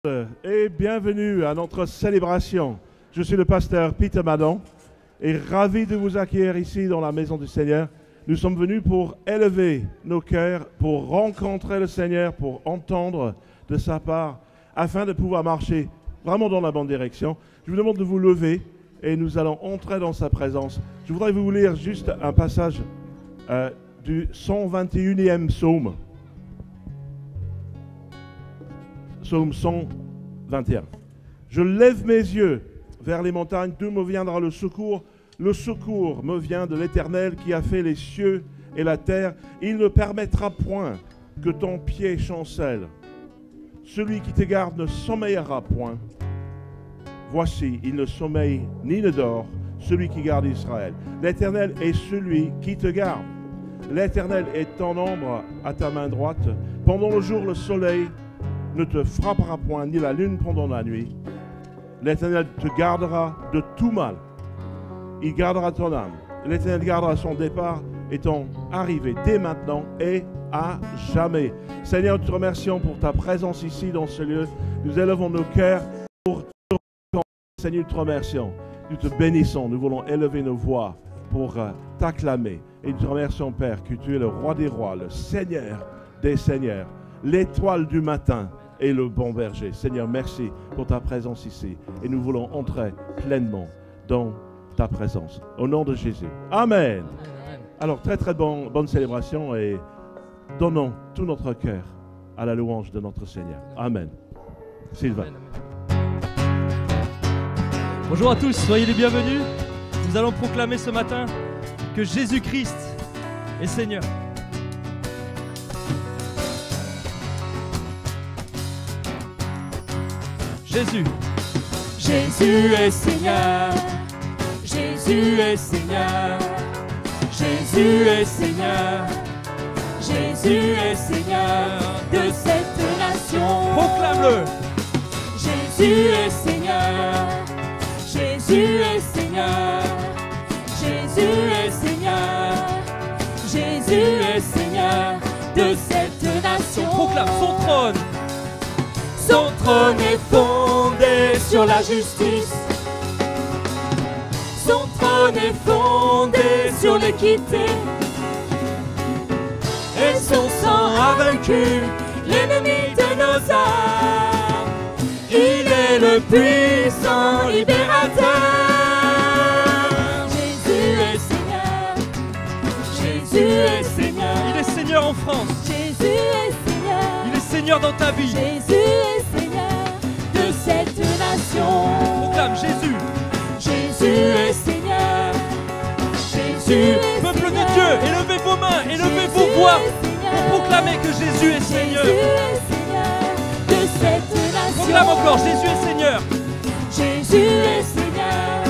Et bienvenue à notre célébration. Je suis le pasteur Peter Madon et ravi de vous accueillir ici dans la maison du Seigneur. Nous sommes venus pour élever nos cœurs, pour rencontrer le Seigneur, pour entendre de sa part, afin de pouvoir marcher vraiment dans la bonne direction. Je vous demande de vous lever et nous allons entrer dans sa présence. Je voudrais vous lire juste un passage du 121e psaume. Psaume 121. Je lève mes yeux vers les montagnes, d'où me viendra le secours. Le secours me vient de l'Éternel qui a fait les cieux et la terre. Il ne permettra point que ton pied chancelle. Celui qui te garde ne sommeillera point. Voici, il ne sommeille ni ne dort, celui qui garde Israël. L'Éternel est celui qui te garde. L'Éternel est ton ombre à ta main droite. Pendant le jour, le soleil ne te frappera point, ni la lune pendant la nuit. L'Éternel te gardera de tout mal. Il gardera ton âme. L'Éternel gardera son départ et ton arrivée dès maintenant et à jamais. Seigneur, nous te remercions pour ta présence ici dans ce lieu. Nous élevons nos cœurs pour te remercier. Seigneur, nous te remercions. Nous te bénissons. Nous voulons élever nos voix pour t'acclamer. Et nous te remercions, Père, que tu es le roi des rois, le Seigneur des seigneurs, l'étoile du matin et le bon berger. Seigneur, merci pour ta présence ici. Et nous voulons entrer pleinement dans ta présence. Au nom de Jésus. Amen. Alors, très bonne célébration et donnons tout notre cœur à la louange de notre Seigneur. Amen. Sylvain. Bonjour à tous, soyez les bienvenus. Nous allons proclamer ce matin que Jésus-Christ est Seigneur. Jésus. Jésus est Seigneur. Jésus est Seigneur. Jésus est Seigneur. Jésus est Seigneur de cette nation. Proclame-le. Jésus est Seigneur. Jésus est Seigneur. Jésus est Seigneur. Jésus est Seigneur de cette nation. Proclame son trône. Son trône est fondé sur la justice. Son trône est fondé sur l'équité. Et son sang a vaincu l'ennemi de nos âmes. Il est le puissant libérateur. Jésus est Seigneur. Jésus est Seigneur. Il est Seigneur en France. Jésus est Seigneur. Il est Seigneur dans ta vie. Jésus est Seigneur de cette nation. Proclame Jésus. Jésus est Seigneur. Jésus est Peuple Seigneur. de Dieu, élevez vos mains, élevez vos voix pour proclamer que Jésus est Seigneur. Jésus est Seigneur de cette nation. Proclame encore, Jésus est Seigneur. Jésus est Seigneur.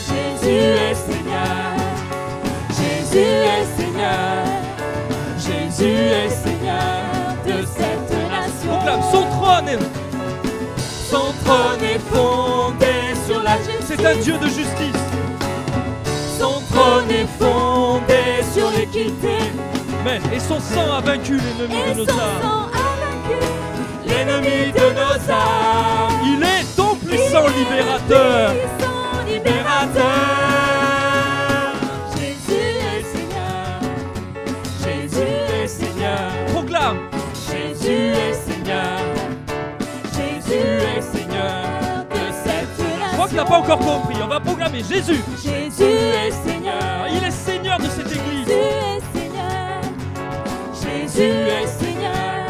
Jésus est Seigneur. Jésus est Seigneur. Jésus est Seigneur de cette nation. Proclame son trône. Son trône est fondé sur la justice. C'est un Dieu de justice. Son trône est fondé sur l'équité. Amen. Et son sang a vaincu l'ennemi Et de nos son âmes. sang a vaincu l'ennemi de nos âmes. Il est ton puissant libérateur. Puissant libérateur. Jésus est Seigneur. Jésus est Seigneur. Proclame. Jésus est Seigneur. Jésus est Seigneur de cette nation. Je crois que tu n'as pas encore compris. On va proclamer Jésus. Jésus est Seigneur. Il est Seigneur de cette église. Jésus est Seigneur. Jésus est Seigneur.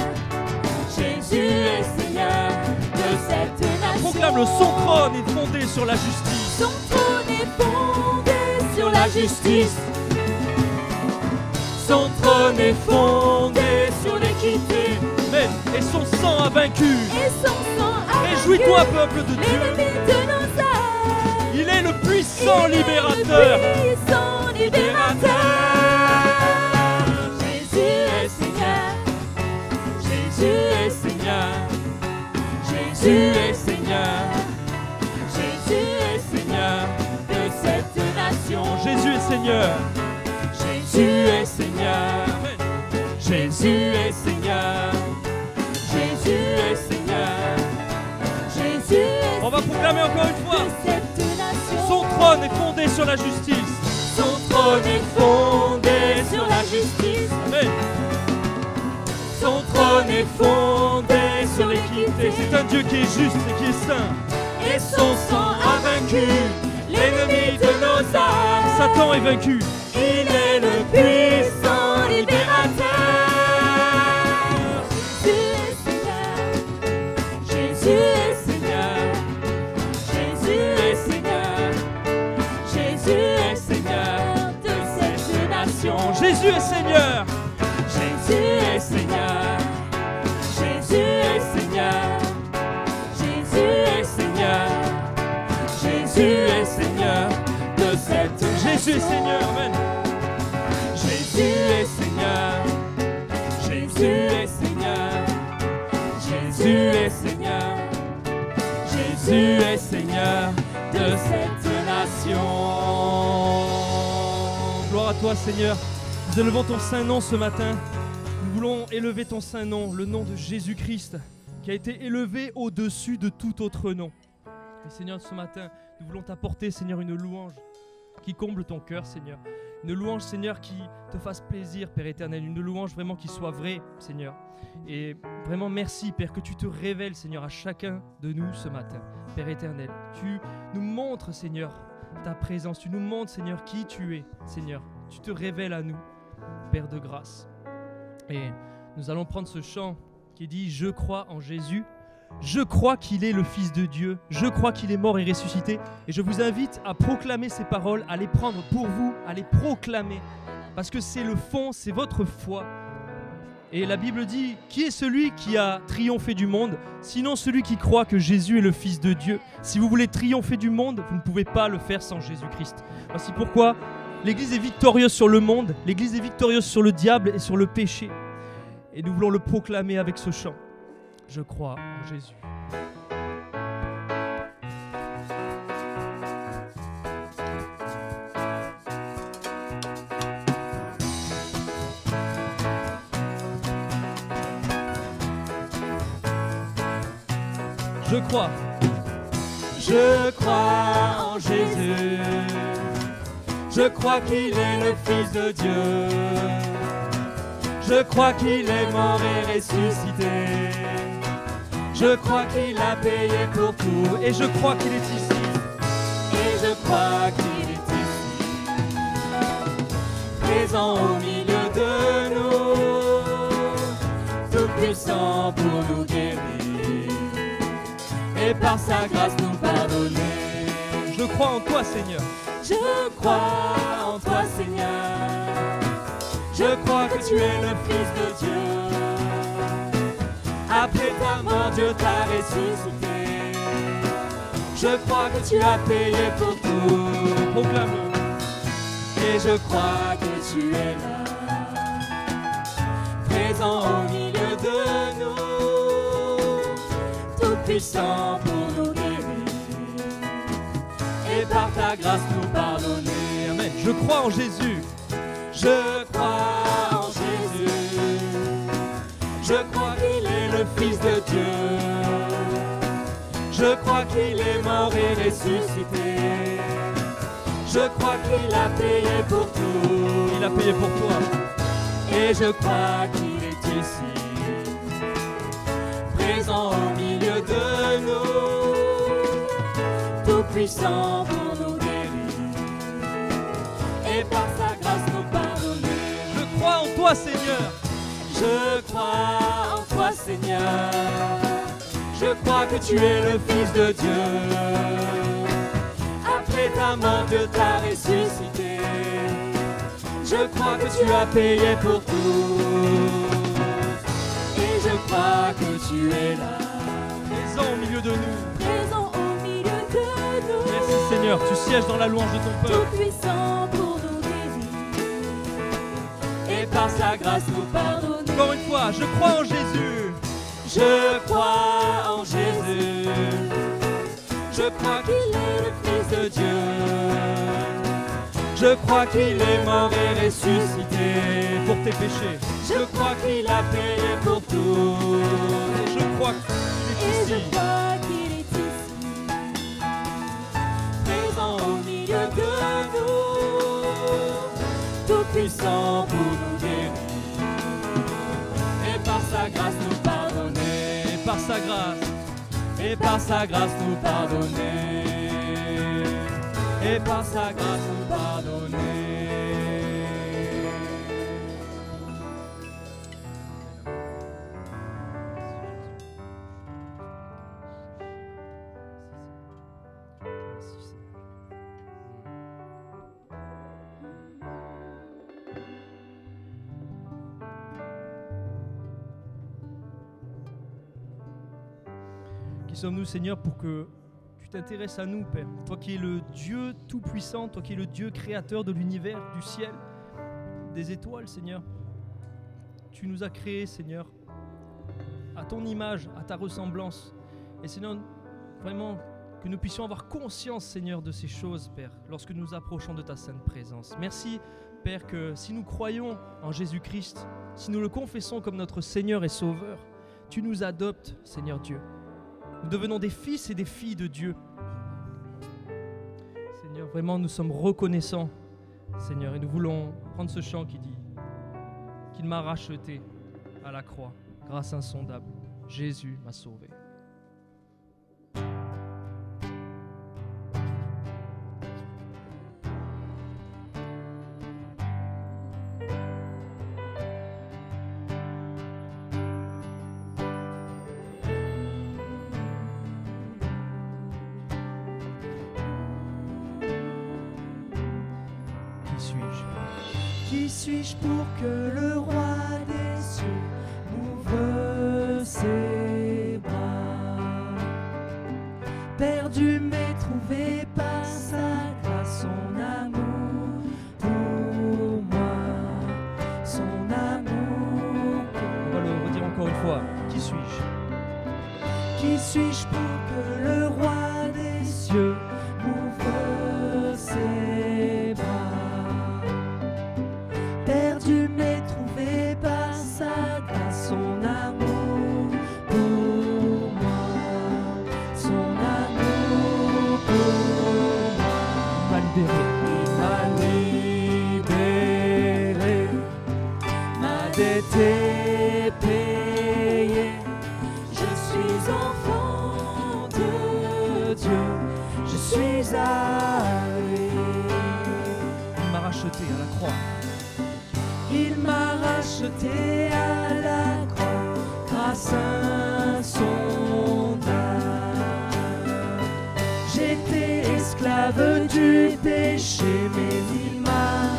Jésus est Seigneur de cette nation. Proclame-le. Son trône est fondé sur la justice. Son trône est fondé sur la justice. Son trône est fondé sur l'équité. Amen. Et son sang a vaincu. Et son sang a vaincu Réjouis-toi, peuple de Dieu. l'ennemi de nos âmes. Il est le puissant Il est libérateur. le puissant libérateur. Jésus est Seigneur. Jésus est Seigneur. Jésus est Seigneur. Jésus est Seigneur de cette nation. Jésus est Seigneur. Jésus est Seigneur. Amen. Jésus est Seigneur. Jésus est Seigneur. Proclamez encore une fois. de cette nation. Son trône est fondé sur la justice. Son trône est fondé sur la justice. Amen. Son trône est fondé sur l'équité. C'est un Dieu qui est juste et qui est saint. Et son sang a vaincu l'ennemi de nos âmes. Satan est vaincu. Il est le puissant libérateur. Jésus est Seigneur. Jésus est Seigneur. Jésus est Seigneur. Jésus est Seigneur de cette nation. Jésus est Seigneur. Jésus est Seigneur. Jésus est Seigneur. Jésus est Seigneur. Jésus est Seigneur de cette nation. Jésus est Seigneur. Amen. Jésus est Seigneur. Jésus est Seigneur. Jésus est Seigneur. Jésus est Seigneur de cette nation. Gloire à toi, Seigneur. Nous élevons ton saint nom ce matin. Nous voulons élever ton saint nom, le nom de Jésus-Christ, qui a été élevé au-dessus de tout autre nom. Et Seigneur, ce matin, nous voulons t'apporter, Seigneur, une louange qui comble ton cœur, Seigneur. Une louange, Seigneur, qui te fasse plaisir, Père éternel. Une louange vraiment qui soit vraie, Seigneur. Et vraiment, merci, Père, que tu te révèles, Seigneur, à chacun de nous ce matin. Père éternel, tu nous montres, Seigneur, ta présence. Tu nous montres, Seigneur, qui tu es, Seigneur. Tu te révèles à nous, Père de grâce. Et nous allons prendre ce chant qui dit « Je crois en Jésus ». Je crois qu'il est le Fils de Dieu, je crois qu'il est mort et ressuscité, et je vous invite à proclamer ces paroles, à les prendre pour vous, à les proclamer, parce que c'est le fond, c'est votre foi. Et la Bible dit, qui est celui qui a triomphé du monde, sinon celui qui croit que Jésus est le Fils de Dieu. Si vous voulez triompher du monde, vous ne pouvez pas le faire sans Jésus-Christ. Voici pourquoi l'Église est victorieuse sur le monde, l'Église est victorieuse sur le diable et sur le péché. Et nous voulons le proclamer avec ce chant. Je crois en Jésus. Je crois. Je crois en Jésus. Je crois qu'il est le Fils de Dieu. Je crois qu'il est mort et ressuscité. Je crois qu'il a payé pour tout. Et je crois qu'il est ici. Et je crois qu'il est ici, présent au milieu de nous, tout puissant pour nous guérir et par sa grâce nous pardonner. Je crois en toi, Seigneur. Je crois en toi, Seigneur. Je crois que tu es le Fils de Dieu. Après ta mort, Dieu t'a ressuscité. Je crois que tu as payé pour tout. Proclame. Et je crois que tu es là, présent au milieu de nous, tout puissant pour nous guérir et par ta grâce nous pardonner. Amen. Je crois en Jésus. Je crois en Jésus. Je crois qu'il est le Fils de Dieu. Je crois qu'il est mort et ressuscité. Je crois qu'il a payé pour tout. Il a payé pour toi. Et je crois qu'il est ici, présent au milieu de nous, tout puissant pour nous guérir et par sa grâce nous pardonner. Je crois en toi, Seigneur. Je crois en toi, Seigneur. Je crois que tu es le Fils de Dieu. Après ta mort, Dieu t'a ressuscité. Je crois que tu as payé pour tout. Et je crois que tu es là, Présent au milieu de nous. présent au milieu de nous. Merci, Seigneur. Tu sièges dans la louange de ton peuple. Tout puissant pour nous guérir et par sa grâce nous pardonner. Encore une fois, je crois en Jésus. Je crois en Jésus. Je crois qu'il est le Fils de Dieu. Je crois qu'il est mort et ressuscité Pour tes péchés. Je crois qu'il a payé pour tout. Et je crois Et qu'il je est ici. crois qu'il est ici, puissant pour nous guérir. Et par sa grâce nous pardonner. Et par sa grâce. Et par sa grâce nous pardonner. Et par sa grâce nous pardonner. Qui sommes-nous, Seigneur, pour que tu t'intéresses à nous, Père? Toi qui es le Dieu tout-puissant, toi qui es le Dieu créateur de l'univers, du ciel, des étoiles, Seigneur. Tu nous as créés, Seigneur, à ton image, à ta ressemblance. Et Seigneur, vraiment, que nous puissions avoir conscience, Seigneur, de ces choses, Père, lorsque nous approchons de ta sainte présence. Merci, Père, que si nous croyons en Jésus-Christ, si nous le confessons comme notre Seigneur et Sauveur, tu nous adoptes, Seigneur Dieu. Nous devenons des fils et des filles de Dieu. Seigneur, vraiment, nous sommes reconnaissants, Seigneur, et nous voulons prendre ce chant qui dit qu'il m'a racheté à la croix, grâce insondable. Jésus m'a sauvé. Qui suis-je pour que le roi des cieux m'ouvre ses bras? Perdu mais trouvé par sa grâce, son amour pour moi, son amour pour moi. On va le redire encore une fois. Qui suis-je? Qui suis-je pour que le roi des cieux m'ouvre ses bras? Perdu mais trouvé par sa grâce, son amour pour moi, son amour pour moi. Il m'a libéré, ma dette est payée. Je suis enfant de Dieu, je suis à lui. Il m'a racheté à la croix. Il m'a racheté à la croix, grâce insondable. J'étais esclave du péché, mais il m'a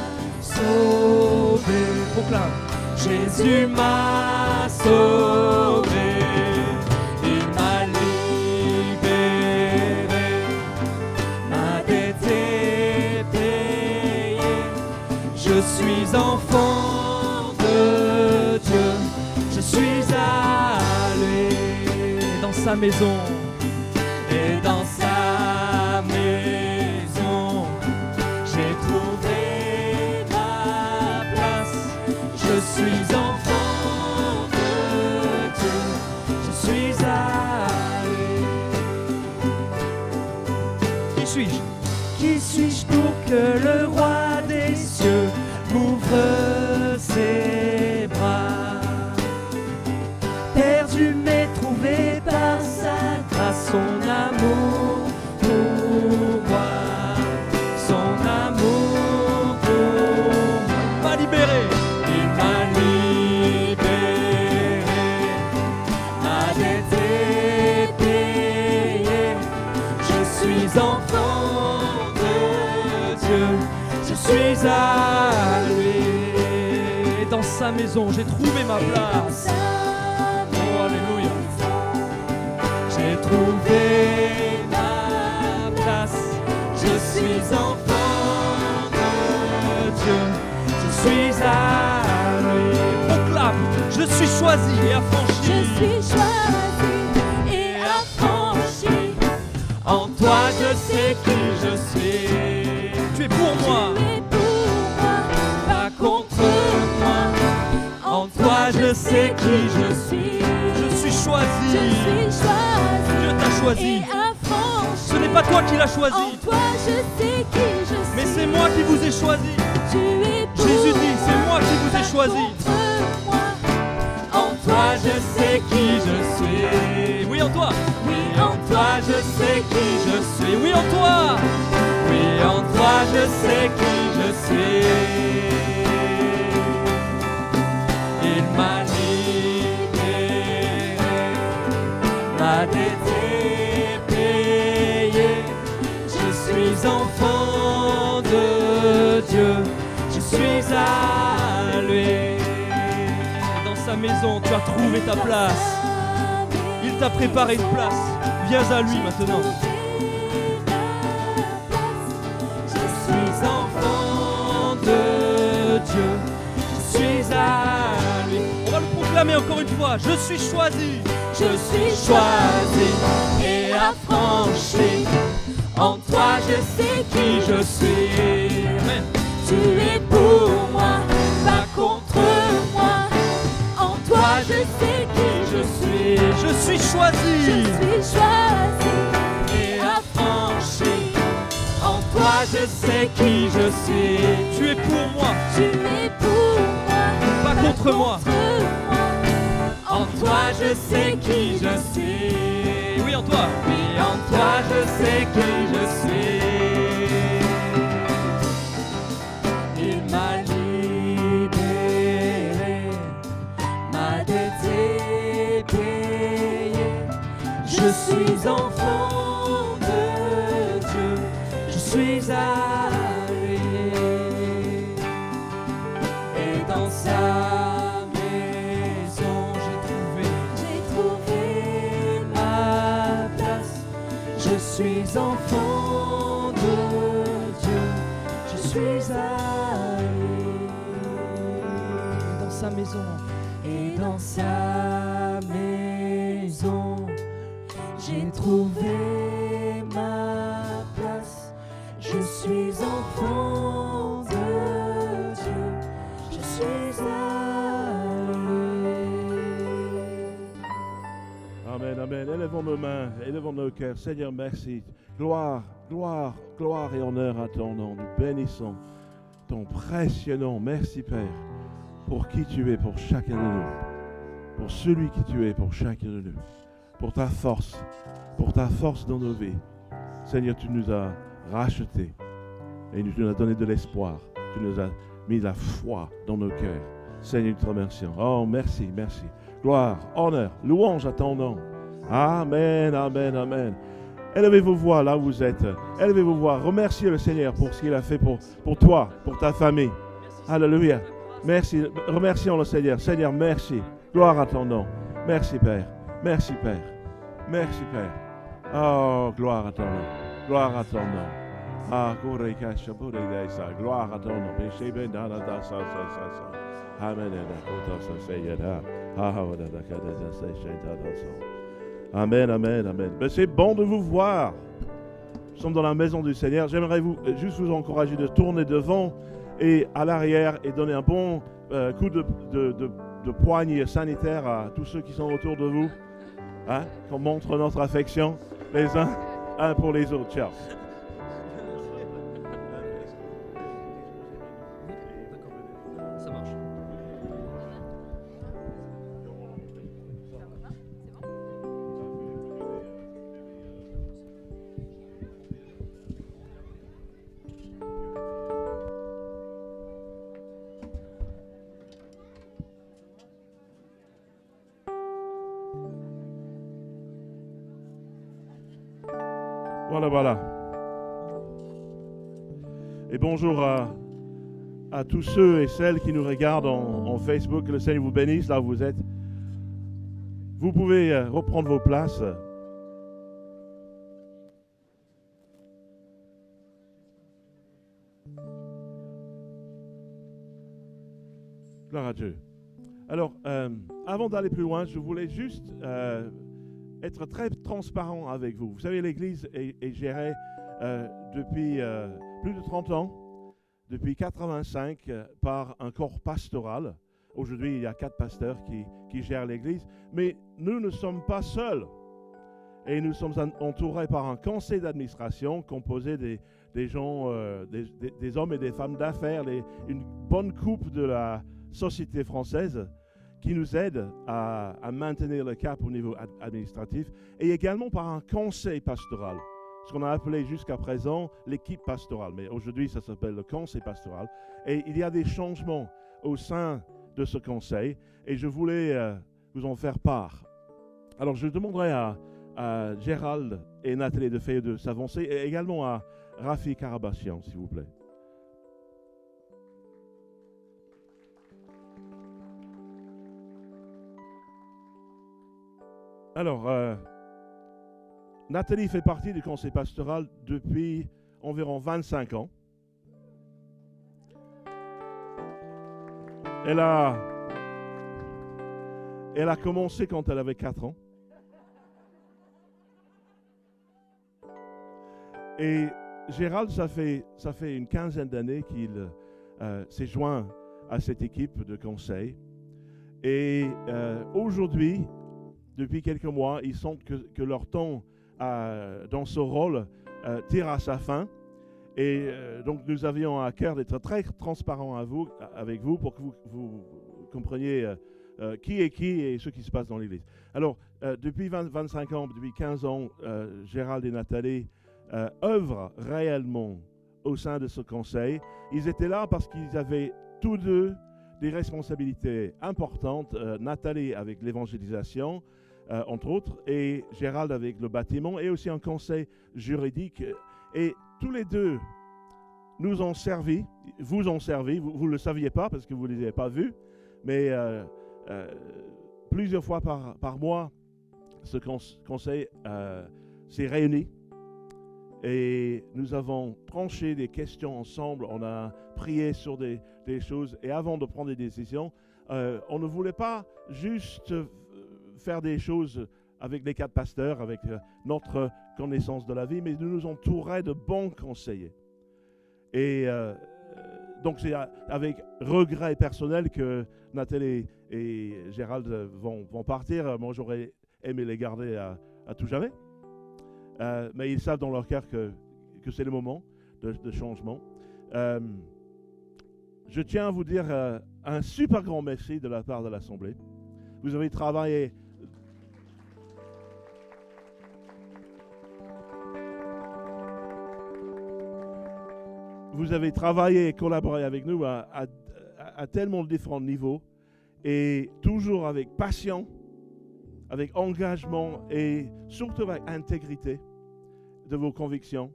sauvé. Proclame. Jésus m'a sauvé. Il m'a libéré. Ma dette est payée. Je suis enfant de Dieu, je suis à lui. Et dans sa maison. Et dans sa maison, j'ai trouvé ma place. Je suis enfant de Dieu, je suis à lui. Qui suis-je? Qui suis-je pour que le roi des cieux m'ouvre ses bras? Perdu mais trouvé par sa grâce, son amour pour moi, son amour pour moi. Il m'a libéré. Il m'a libéré, ma dette est payée. Je suis enfant de Dieu, je suis à lui. Et dans sa maison, j'ai trouvé ma place. Oh, alléluia. J'ai trouvé ma place. Je suis enfant de Dieu, je suis à lui. Proclame. Je suis choisi et affranchi. Je suis choisi et affranchi. En toi je sais qui je suis. Tu es pour moi. Tu es pour moi, pas contre moi. En toi je sais qui je suis. Je suis choisi. Je suis choisi Dieu t'a choisi. et affranchi. Ce n'est pas toi qui l'as choisi, En toi je sais qui je suis. mais c'est moi qui vous ai choisi. Tu es pour Jésus dit, choisi. En toi je sais qui je suis. Oui, en toi. Oui, en toi je sais qui je suis. Oui, en toi. Oui, en toi je sais qui je suis. Il m'a libéré, ma dette est payée. Je suis enfant de Dieu, je suis à lui. Dans sa maison, tu as trouvé ta place. Il t'a préparé une place. Viens à lui maintenant. Je suis enfant de Dieu, je suis à lui. On va le proclamer encore une fois. Je suis choisi. Je suis choisi et affranchi. En toi je sais qui je suis. Amen. Tu es pour moi, pas contre moi. En toi je sais qui je suis. Je suis choisi. Je suis choisi et affranchi. En toi je sais qui je suis. Tu es pour moi, Tu es pour moi, pas contre moi. En toi je sais qui je suis. Oui, en toi. Oui, en toi je sais qui je suis. Il m'a libéré, ma dette est payée. Je suis enfant de Dieu, je suis à lui. Et dans sa maison j'ai trouvé ma place. Je suis enfant de Dieu, je suis à lui. Dans sa maison. Et dans sa maison, j'ai trouvé ma place. Je suis enfant de Dieu, je suis à lui. Amen, amen. Élevons nos mains, élevons nos cœurs. Seigneur, merci. Gloire, gloire, gloire et honneur à ton nom. Nous bénissons ton précieux nom. Merci, Père, pour qui tu es pour chacun de nous. Pour celui qui tu es pour chacun de nous. Pour ta force dans nos vies. Seigneur, tu nous as rachetés et tu nous as donné de l'espoir. Tu nous as mis la foi dans nos cœurs. Seigneur, nous te remercions. Oh, merci, merci. Gloire, honneur, louange à ton nom. Amen, amen, amen. Élevez vos voix là où vous êtes. Élevez vos voix. Remerciez le Seigneur pour ce qu'il a fait pour toi, pour ta famille. Alléluia. Merci. Remercions le Seigneur. Seigneur, merci. Gloire à ton nom. Merci, Père. Merci, Père. Merci, Père. Oh, gloire à ton nom. Gloire à ton nom. Ah, gloire à ton nom. Amen. Amen, amen, amen. Mais c'est bon de vous voir. Nous sommes dans la maison du Seigneur. J'aimerais juste vous encourager de tourner devant et à l'arrière et donner un bon coup de poigne sanitaire à tous ceux qui sont autour de vous. Hein? Qu'on montre notre affection les uns pour les autres. Ciao. Ça marche. Voilà. Et bonjour à tous ceux et celles qui nous regardent en Facebook. Que le Seigneur vous bénisse là où vous êtes. Vous pouvez reprendre vos places. Gloire à Dieu. Alors, avant d'aller plus loin, je voulais juste être très transparent avec vous. Vous savez, l'Église est gérée depuis plus de 30 ans, depuis 1985, par un corps pastoral. Aujourd'hui, il y a 4 pasteurs qui gèrent l'Église. Mais nous ne sommes pas seuls. Et nous sommes entourés par un conseil d'administration composé des gens, des hommes et des femmes d'affaires, une bonne coupe de la société française qui nous aide à maintenir le cap au niveau administratif, et également par un conseil pastoral, ce qu'on a appelé jusqu'à présent l'équipe pastorale, mais aujourd'hui ça s'appelle le conseil pastoral, et il y a des changements au sein de ce conseil, et je voulais vous en faire part. Alors je demanderai à Gérald et Nathalie de Fayeux de s'avancer, et également à Rafi Karabassian, s'il vous plaît. Alors, Nathalie fait partie du conseil pastoral depuis environ 25 ans. Elle a commencé quand elle avait 4 ans. Et Gérald, ça fait une quinzaine d'années qu'il s'est joint à cette équipe de conseil. Et aujourd'hui, depuis quelques mois, ils sentent que leur temps dans ce rôle tire à sa fin. Et donc nous avions à cœur d'être très transparents avec vous pour que vous compreniez qui est qui et ce qui se passe dans l'Église. Alors, depuis 25 ans, depuis 15 ans, Gérald et Nathalie œuvrent réellement au sein de ce conseil. Ils étaient là parce qu'ils avaient tous deux des responsabilités importantes. Nathalie avec l'évangélisation, entre autres, et Gérald avec le bâtiment, et aussi un conseil juridique. Et tous les deux nous ont servi, vous ne le saviez pas parce que vous ne les avez pas vus, mais plusieurs fois par mois, ce conseil s'est réuni et nous avons tranché des questions ensemble, on a prié sur des choses, et avant de prendre des décisions, on ne voulait pas juste faire des choses avec les 4 pasteurs, avec notre connaissance de la vie, mais nous entourer de bons conseillers. Et donc c'est avec regret personnel que Nathalie et Gérald vont partir. Moi j'aurais aimé les garder à tout jamais. Mais ils savent dans leur cœur que c'est le moment de changement. Je tiens à vous dire un super grand merci de la part de l'Assemblée. Vous avez travaillé et collaboré avec nous à tellement de différents niveaux, et toujours avec passion, avec engagement et surtout avec intégrité de vos convictions.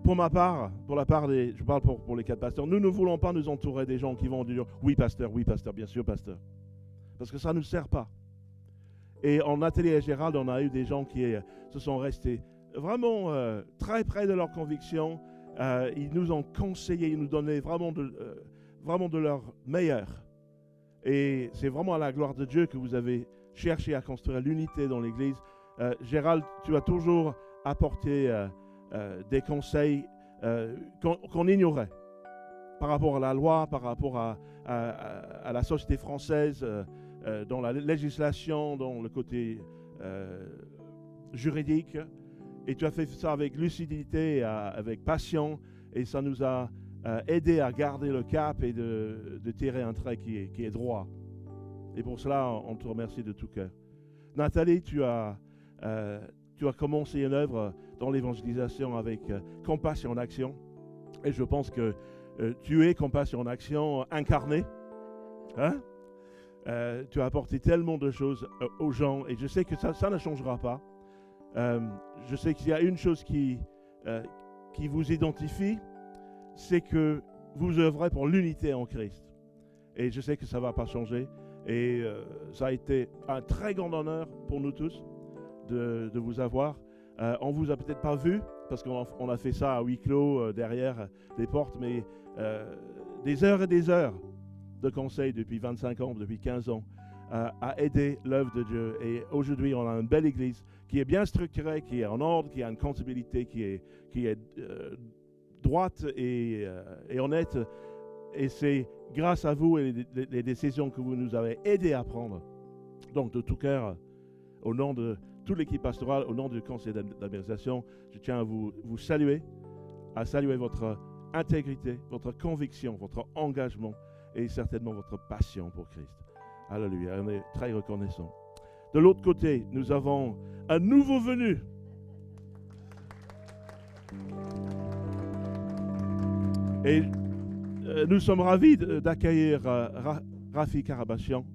Pour la part je parle pour les 4 pasteurs, nous ne voulons pas nous entourer des gens qui vont dire oui pasteur, bien sûr pasteur, parce que ça ne nous sert pas. Et en Nathalie et Gérald, on a eu des gens qui se sont restés vraiment très près de leurs convictions. Ils nous ont conseillé, ils nous donnaient vraiment de leur meilleur. Et c'est vraiment à la gloire de Dieu que vous avez cherché à construire l'unité dans l'Église. Gérald, tu as toujours apporté des conseils qu'on ignorait par rapport à la loi, par rapport à la société française, dans la législation, dans le côté juridique. Et tu as fait ça avec lucidité, avec passion, et ça nous a aidé à garder le cap et de tirer un trait qui est droit. Et pour cela, on te remercie de tout cœur. Nathalie, tu as commencé une œuvre dans l'évangélisation avec Compassion en Action. Et je pense que tu es Compassion en Action incarné. Hein? Tu as apporté tellement de choses aux gens, et je sais que ça ne changera pas. Je sais qu'il y a une chose qui vous identifie, c'est que vous œuvrez pour l'unité en Christ. Et je sais que ça ne va pas changer. Et ça a été un très grand honneur pour nous tous de vous avoir. On ne vous a peut-être pas vu, parce qu'on a fait ça à huis clos derrière les portes, mais des heures et des heures de conseil depuis 25 ans, depuis 15 ans, à aider l'œuvre de Dieu. Et aujourd'hui, on a une belle église qui est bien structurée, qui est en ordre, qui a une comptabilité qui est droite et honnête. Et c'est grâce à vous et les décisions que vous nous avez aidés à prendre. Donc, de tout cœur, au nom de toute l'équipe pastorale, au nom du conseil d'administration, je tiens à vous saluer, à saluer votre intégrité, votre conviction, votre engagement et certainement votre passion pour Christ. Alléluia, on est très reconnaissant. De l'autre côté, nous avons un nouveau venu. Et nous sommes ravis d'accueillir Rafi Karabachian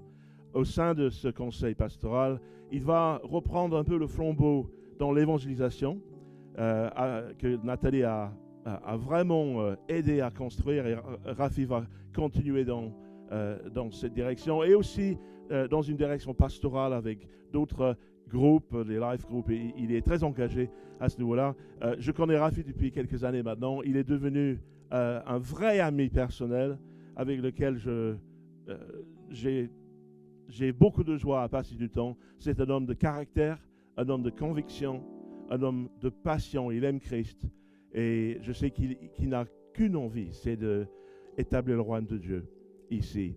au sein de ce conseil pastoral. Il va reprendre un peu le flambeau dans l'évangélisation que Nathalie a vraiment aidé à construire, et Rafi va continuer dans cette direction et aussi dans une direction pastorale avec d'autres groupes, les life groups, et il est très engagé à ce niveau-là. Je connais Rafi depuis quelques années maintenant. Il est devenu un vrai ami personnel avec lequel j'ai beaucoup de joie à passer du temps. C'est un homme de caractère, un homme de conviction, un homme de passion. Il aime Christ et je sais qu'il n'a qu'une envie, c'est d'établir le royaume de Dieu ici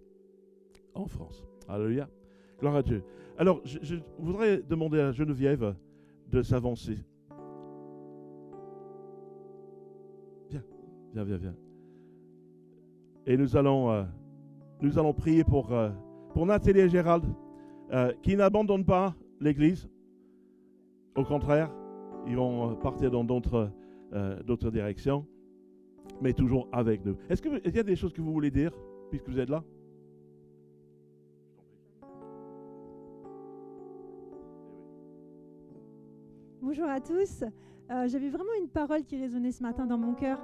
en France. Alléluia. Gloire à Dieu. Alors, je voudrais demander à Geneviève de s'avancer. Viens. Et nous allons prier pour Nathalie et Gérald, qui n'abandonnent pas l'Église. Au contraire, ils vont partir dans d'autres directions, mais toujours avec nous. Est-ce qu'il y a des choses que vous voulez dire, puisque vous êtes là? Bonjour à tous. J'avais vraiment une parole qui résonnait ce matin dans mon cœur.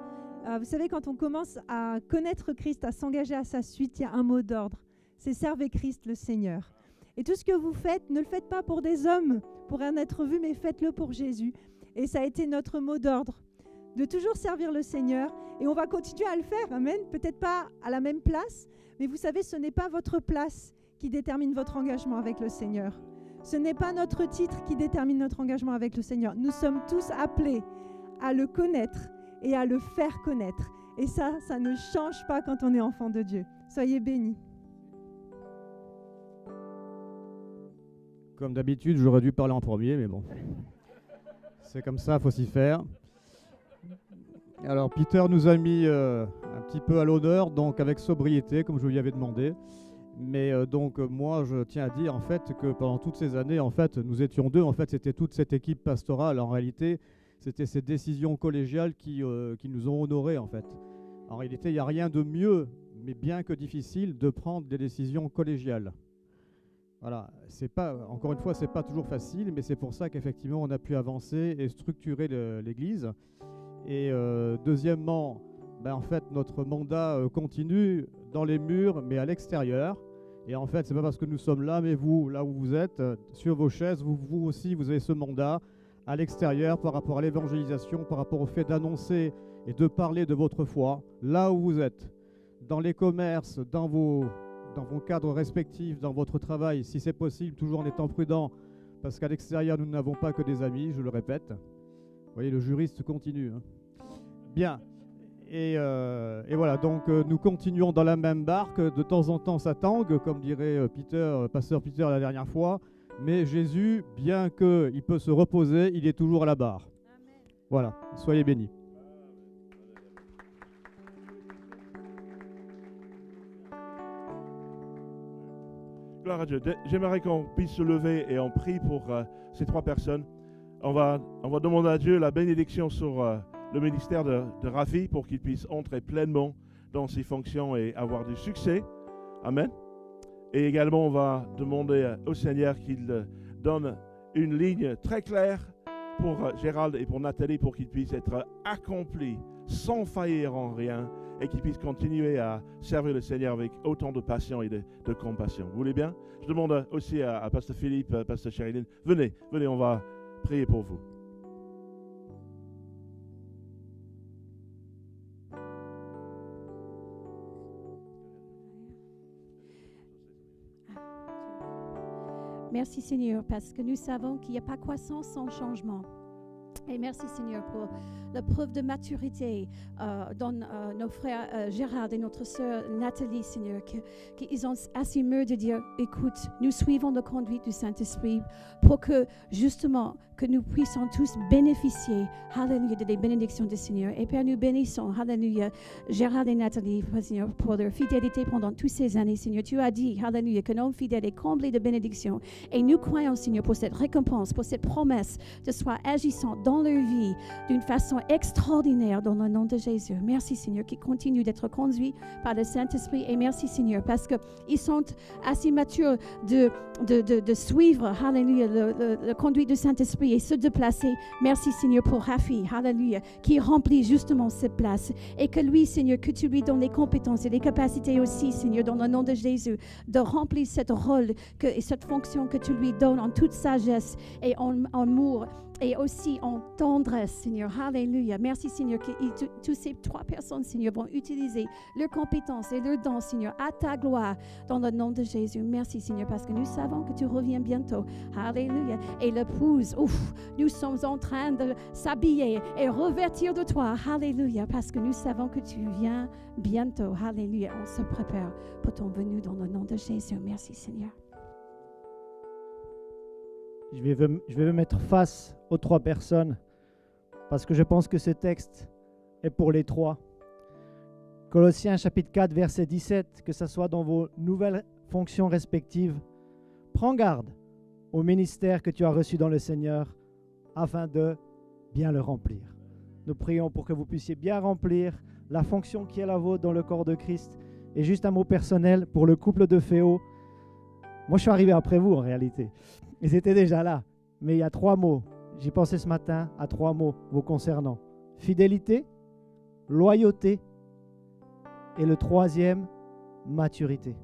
Vous savez, quand on commence à connaître Christ, à s'engager à sa suite, il y a un mot d'ordre. C'est « Servez Christ le Seigneur ». Et tout ce que vous faites, ne le faites pas pour des hommes, pour un être vu, mais faites-le pour Jésus. Et ça a été notre mot d'ordre, de toujours servir le Seigneur. Et on va continuer à le faire, amen. Peut-être pas à la même place, mais vous savez, ce n'est pas votre place qui détermine votre engagement avec le Seigneur. Ce n'est pas notre titre qui détermine notre engagement avec le Seigneur. Nous sommes tous appelés à le connaître et à le faire connaître. Et ça ne change pas quand on est enfant de Dieu. Soyez bénis. Comme d'habitude, j'aurais dû parler en premier, mais bon. C'est comme ça, il faut s'y faire. Alors, Peter nous a mis un petit peu à l'honneur, donc avec sobriété, comme je lui avais demandé. Mais donc, moi, je tiens à dire, en fait, que pendant toutes ces années, en fait, nous étions deux. En fait, c'était toute cette équipe pastorale. En réalité, c'était ces décisions collégiales qui nous ont honorés, en fait. En réalité, il n'y a rien de mieux, mais bien que difficile, de prendre des décisions collégiales. Voilà, encore une fois, c'est pas toujours facile, mais c'est pour ça qu'effectivement, on a pu avancer et structurer l'Église. Et deuxièmement, en fait, notre mandat continue dans les murs, mais à l'extérieur. Et en fait, c'est pas parce que nous sommes là, mais vous, là où vous êtes, sur vos chaises, vous aussi, vous avez ce mandat à l'extérieur par rapport à l'évangélisation, par rapport au fait d'annoncer et de parler de votre foi, là où vous êtes, dans les commerces, dans vos cadres respectifs, dans votre travail, si c'est possible, toujours en étant prudent, parce qu'à l'extérieur, nous n'avons pas que des amis, je le répète. Vous voyez, le juriste continue. Hein. Bien. Et voilà, donc nous continuons dans la même barque. De temps en temps, ça tangue, comme dirait pasteur Peter la dernière fois. Mais Jésus, bien qu'il peut se reposer, il est toujours à la barre. Amen. Voilà, soyez bénis. Gloire à Dieu. J'aimerais qu'on puisse se lever et on prie pour ces trois personnes. On va demander à Dieu la bénédiction sur le ministère de Rafi pour qu'il puisse entrer pleinement dans ses fonctions et avoir du succès. Amen. Et également, on va demander au Seigneur qu'il donne une ligne très claire pour Gérald et pour Nathalie pour qu'ils puissent être accomplis sans faillir en rien et qu'ils puissent continuer à servir le Seigneur avec autant de passion et de compassion. Vous voulez bien? Je demande aussi à Pasteur Philippe, Pasteur Sherilyn, venez, on va prier pour vous. Merci Seigneur, parce que nous savons qu'il n'y a pas croissance sans changement. Et merci Seigneur pour la preuve de maturité dans nos frères Gérard et notre sœur Nathalie, Seigneur, qu'ils ont assumé de dire, écoute, nous suivons la conduite du Saint-Esprit pour que justement que nous puissions tous bénéficier, hallelujah, des bénédictions du Seigneur. Et Père, nous bénissons, hallelujah, Gérard et Nathalie, Seigneur, pour leur fidélité pendant toutes ces années, Seigneur. Tu as dit, hallelujah, que l'homme fidèle est comblé de bénédictions. Et nous croyons, Seigneur, pour cette récompense, pour cette promesse de soi agissant dans leur vie d'une façon extraordinaire dans le nom de Jésus. Merci, Seigneur, qui continue d'être conduit par le Saint-Esprit. Et merci, Seigneur, parce qu'ils sont assez matures de suivre, hallelujah, le conduit du Saint-Esprit et se déplacer. Merci, Seigneur, pour Rafi, hallelujah, qui remplit justement cette place. Et que lui, Seigneur, que tu lui donnes les compétences et les capacités aussi, Seigneur, dans le nom de Jésus, de remplir ce rôle et cette fonction que tu lui donnes en toute sagesse et en amour et aussi en tendresse, Seigneur. Alléluia. Merci, Seigneur, que toutes ces 3 personnes, Seigneur, vont utiliser leurs compétences et leurs dons, Seigneur, à ta gloire, dans le nom de Jésus. Merci, Seigneur, parce que nous savons que tu reviens bientôt. Alléluia. Et l'épouse, nous sommes en train de s'habiller et revêtir de toi. Alléluia, parce que nous savons que tu viens bientôt. Alléluia. On se prépare pour ton venue dans le nom de Jésus. Merci, Seigneur. Je vais me mettre face aux 3 personnes parce que je pense que ce texte est pour les 3. Colossiens chapitre 4, verset 17, que ce soit dans vos nouvelles fonctions respectives, prends garde au ministère que tu as reçu dans le Seigneur afin de bien le remplir. Nous prions pour que vous puissiez bien remplir la fonction qui est la vôtre dans le corps de Christ. Et juste un mot personnel pour le couple de Féo. Moi, je suis arrivé après vous en réalité. Ils étaient déjà là. Mais il y a 3 mots. J'y pensais ce matin à 3 mots vous concernant. Fidélité, loyauté et le 3e, maturité.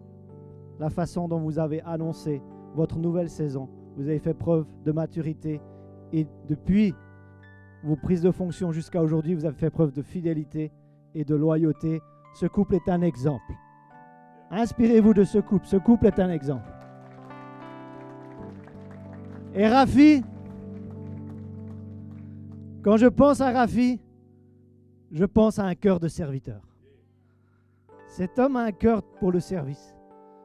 La façon dont vous avez annoncé votre nouvelle saison. Vous avez fait preuve de maturité et depuis vos prises de fonction jusqu'à aujourd'hui, vous avez fait preuve de fidélité et de loyauté. Ce couple est un exemple. Inspirez-vous de ce couple. Ce couple est un exemple. Et Rafi, quand je pense à Rafi, je pense à un cœur de serviteur. Cet homme a un cœur pour le service.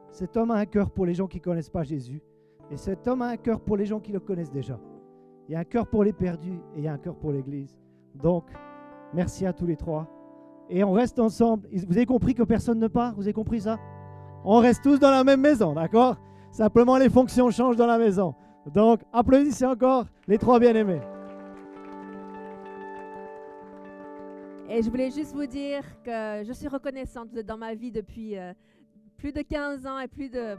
Cet homme a un cœur pour les gens qui ne connaissent pas Jésus. Et cet homme a un cœur pour les gens qui le connaissent déjà. Il y a un cœur pour les perdus et il y a un cœur pour l'Église. Donc, merci à tous les 3. Et on reste ensemble. Vous avez compris que personne ne part? Vous avez compris ça? On reste tous dans la même maison, d'accord? Simplement, les fonctions changent dans la maison. Donc, applaudissez encore les 3 bien-aimés. Et je voulais juste vous dire que je suis reconnaissante. Vous êtes dans ma vie depuis plus de 15 ans et plus de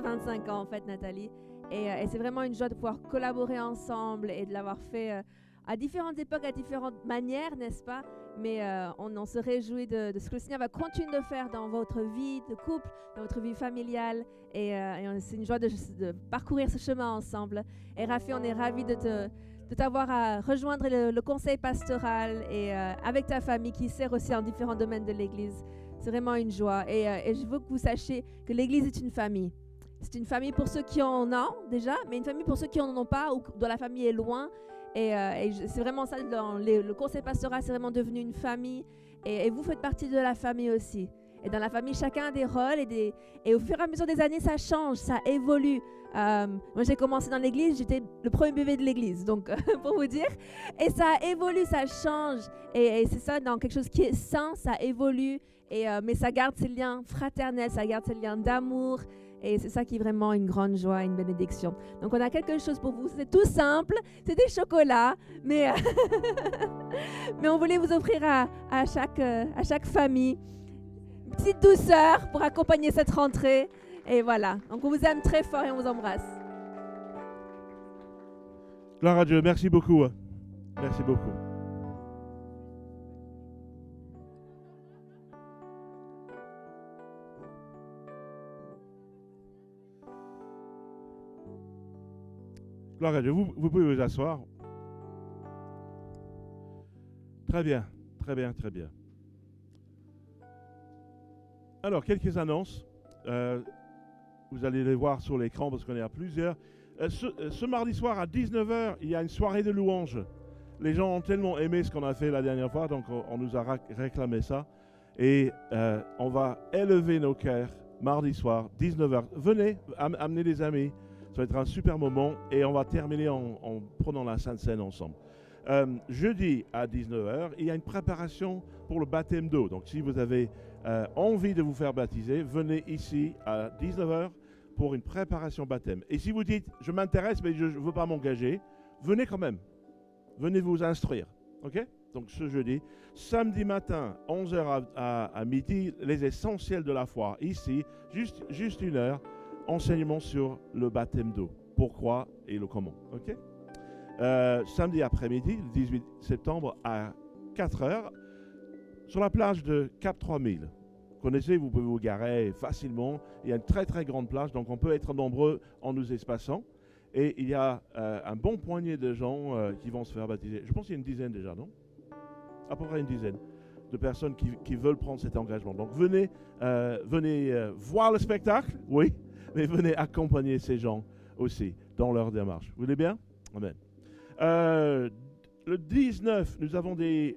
25 ans, en fait, Nathalie. Et c'est vraiment une joie de pouvoir collaborer ensemble et de l'avoir fait à différentes époques, à différentes manières, n'est-ce pas? Mais on se réjouit de ce que le Seigneur va continuer de faire dans votre vie de couple, dans votre vie familiale. Et c'est une joie de parcourir ce chemin ensemble. Et Rafi, on est ravis de t'avoir à rejoindre le conseil pastoral et avec ta famille qui sert aussi en différents domaines de l'Église. C'est vraiment une joie. Et je veux que vous sachiez que l'Église est une famille. C'est une famille pour ceux qui en ont déjà, mais une famille pour ceux qui n'en ont pas ou dont la famille est loin. Et c'est vraiment ça, le conseil pastoral, c'est vraiment devenu une famille. Et vous faites partie de la famille aussi. Et dans la famille, chacun a des rôles. Et au fur et à mesure des années, ça change, ça évolue. Moi, j'ai commencé dans l'église, j'étais le premier bébé de l'église, donc pour vous dire. Et ça évolue, ça change. Et c'est ça, dans quelque chose qui est sain, ça évolue. Mais ça garde ces liens fraternels, ça garde ces liens d'amour. Et c'est ça qui est vraiment une grande joie, une bénédiction. Donc, on a quelque chose pour vous. C'est tout simple. C'est des chocolats. Mais, mais on voulait vous offrir à chaque famille une petite douceur pour accompagner cette rentrée. Et voilà. Donc, on vous aime très fort et on vous embrasse. Gloire à Dieu. Merci beaucoup. Merci beaucoup. Gloire à Dieu. Vous pouvez vous asseoir. Très bien, très bien, très bien. Alors, quelques annonces. Vous allez les voir sur l'écran parce qu'on est à plusieurs. Ce mardi soir à 19h, il y a une soirée de louanges les gens ont tellement aimé ce qu'on a fait la dernière fois, donc on nous a réclamé ça. Et on va élever nos cœurs mardi soir, 19h. Venez, amenez des amis. Ça va être un super moment. Et on va terminer en prenant la Sainte Seine ensemble. Jeudi à 19h, il y a une préparation pour le baptême d'eau. Donc si vous avez envie de vous faire baptiser, venez ici à 19h pour une préparation baptême. Et si vous dites, je m'intéresse mais je ne veux pas m'engager, venez quand même. Venez vous instruire. OK? Donc ce jeudi. Samedi matin, 11h à midi, les essentiels de la foi. Ici, juste une heure, enseignement sur le baptême d'eau. Pourquoi et le comment. OK? Samedi après-midi, le 18 septembre, à 4h, sur la plage de Cap 3000. Vous connaissez, vous pouvez vous garer facilement. Il y a une très très grande plage, donc on peut être nombreux en nous espaçant. Et il y a un bon poignet de gens qui vont se faire baptiser. Je pense qu'il y a une dizaine déjà, non? À peu près une dizaine de personnes qui veulent prendre cet engagement. Donc venez voir le spectacle, oui, mais venez accompagner ces gens aussi dans leur démarche. Vous voulez bien? Amen. Le 19, nous avons des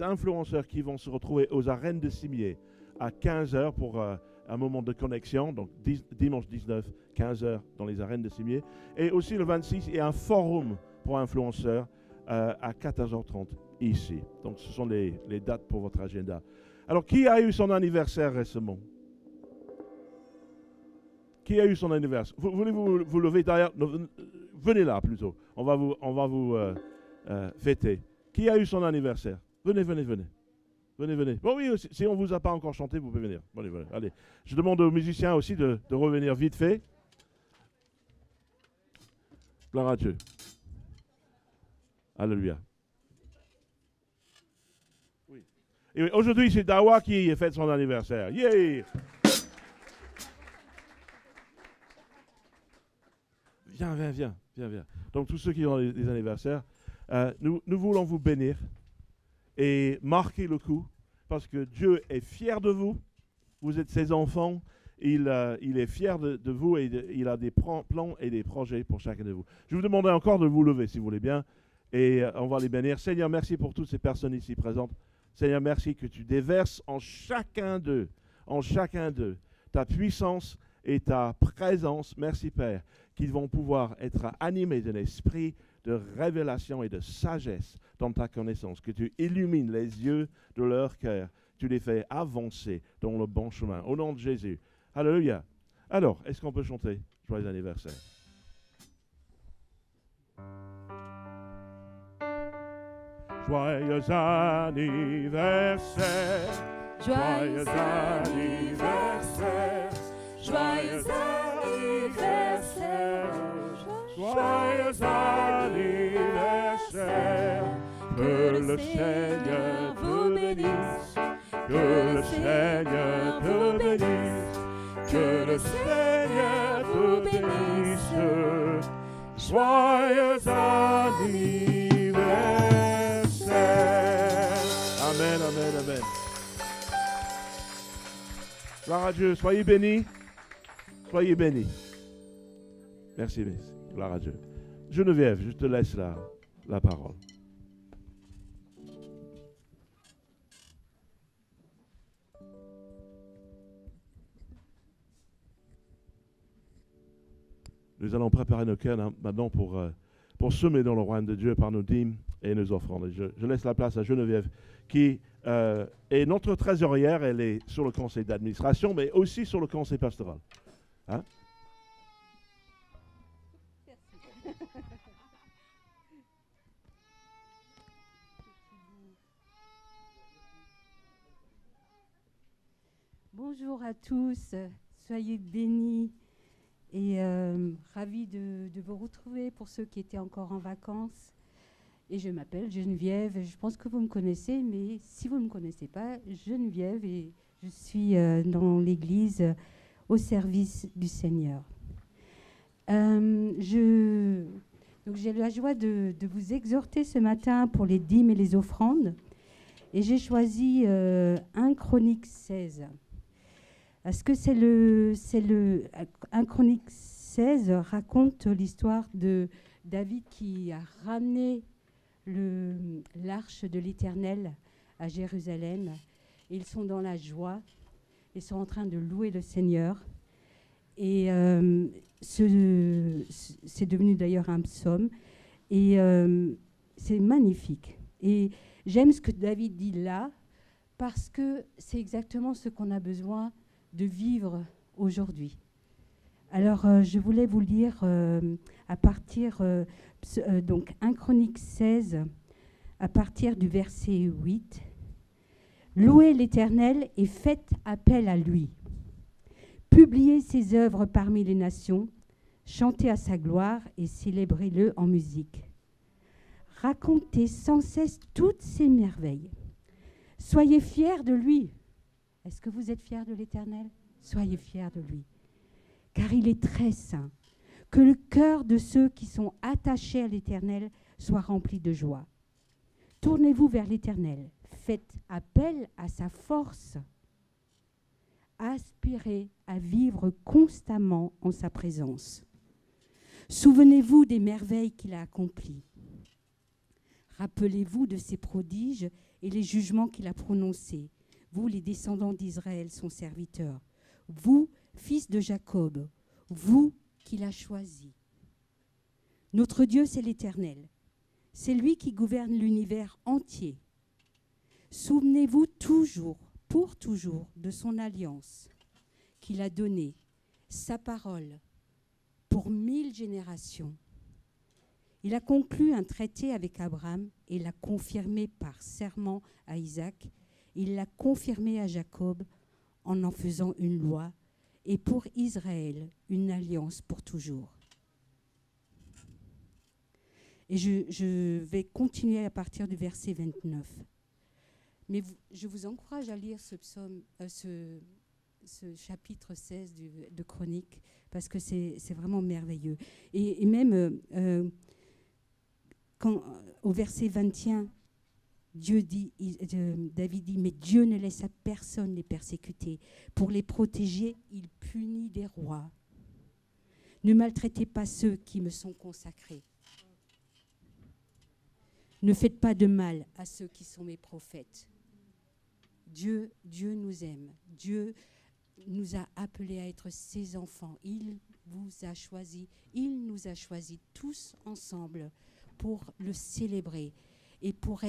influenceurs qui vont se retrouver aux arènes de Cimier à 15h pour un moment de connexion. Donc dimanche 19, 15h dans les arènes de Cimier. Et aussi le 26, il y a un forum pour influenceurs à 14h30 ici. Donc ce sont les dates pour votre agenda. Alors qui a eu son anniversaire récemment? Qui a eu son anniversaire? Voulez-vous vous lever derrière? Venez là plutôt. On va vous fêter. Qui a eu son anniversaire? Venez. Bon oui, si on ne vous a pas encore chanté, vous pouvez venir. Venez. Allez. Je demande aux musiciens aussi de revenir vite fait. Gloire à Dieu. Alléluia. Oui. Et aujourd'hui, c'est Dawa qui fête son anniversaire. Yeah! Viens. Donc, tous ceux qui ont des anniversaires, nous voulons vous bénir et marquer le coup parce que Dieu est fier de vous. Vous êtes ses enfants. Il est fier de vous et il a des plans et des projets pour chacun de vous. Je vous demanderai encore de vous lever si vous voulez bien et on va les bénir. Seigneur, merci pour toutes ces personnes ici présentes. Seigneur, merci que tu déverses en chacun d'eux, ta puissance et ta présence. Merci Père, qu'ils vont pouvoir être animés d'un esprit de révélation et de sagesse dans ta connaissance, que tu illumines les yeux de leur cœur, tu les fais avancer dans le bon chemin. Au nom de Jésus. Alléluia. Alors, est-ce qu'on peut chanter Joyeux anniversaire? Joyeux anniversaire. Joyeux anniversaire. Joyeux anniversaire. Joyeux anniversaire. Que le Seigneur vous bénisse. Que le Seigneur vous bénisse. Que le Seigneur vous bénisse. Joyeux anniversaire. Amen. Gloire à Dieu. Soyez bénis. Merci. Gloire à Dieu. Geneviève, je te laisse la parole. Nous allons préparer nos cœurs maintenant pour semer dans le royaume de Dieu par nos dîmes et nos offrandes. Je laisse la place à Geneviève, qui est notre trésorière. Elle est sur le conseil d'administration, mais aussi sur le conseil pastoral. Hein? Bonjour à tous, soyez bénis. Et ravie de vous retrouver pour ceux qui étaient encore en vacances. Et je m'appelle Geneviève, je pense que vous me connaissez, mais si vous ne me connaissez pas, Geneviève, et je suis dans l'église au service du Seigneur. Donc j'ai la joie de vous exhorter ce matin pour les dîmes et les offrandes. Et j'ai choisi 1 Chronique 16. Parce que 1 Chronique 16 raconte l'histoire de David qui a ramené l'arche de l'Éternel à Jérusalem. Ils sont dans la joie. Ils sont en train de louer le Seigneur. Et c'est devenu d'ailleurs un psaume. Et c'est magnifique. Et j'aime ce que David dit là, parce que c'est exactement ce qu'on a besoin de vivre aujourd'hui. Alors, je voulais vous lire à partir, donc 1 Chronique 16, à partir du verset 8. « Louez l'Éternel et faites appel à lui. Publiez ses œuvres parmi les nations, chantez à sa gloire et célébrez-le en musique. Racontez sans cesse toutes ses merveilles. Soyez fiers de lui. » Est-ce que vous êtes fiers de l'Éternel? Soyez fiers de lui. Car il est très saint. Que le cœur de ceux qui sont attachés à l'Éternel soit rempli de joie. Tournez-vous vers l'Éternel. Faites appel à sa force. Aspirez à vivre constamment en sa présence. Souvenez-vous des merveilles qu'il a accomplies. Rappelez-vous de ses prodiges et les jugements qu'il a prononcés. Vous, les descendants d'Israël, son serviteur. Vous, fils de Jacob, vous qu'il a choisi. Notre Dieu, c'est l'Éternel. C'est lui qui gouverne l'univers entier. Souvenez-vous toujours, pour toujours, de son alliance qu'il a donnée, sa parole, pour 1000 générations. Il a conclu un traité avec Abraham et l'a confirmé par serment à Isaac. Il l'a confirmé à Jacob en faisant une loi et pour Israël une alliance pour toujours. Et je vais continuer à partir du verset 29. Mais je vous encourage à lire ce psaume, ce chapitre 16 de Chronique, parce que c'est vraiment merveilleux. Et même quand, au verset 21, David dit, mais Dieu ne laisse à personne les persécuter. Pour les protéger, il punit des rois. Ne maltraitez pas ceux qui me sont consacrés. Ne faites pas de mal à ceux qui sont mes prophètes. Dieu nous aime. Dieu nous a appelés à être ses enfants. Il vous a choisis. Il nous a choisis tous ensemble pour le célébrer et pour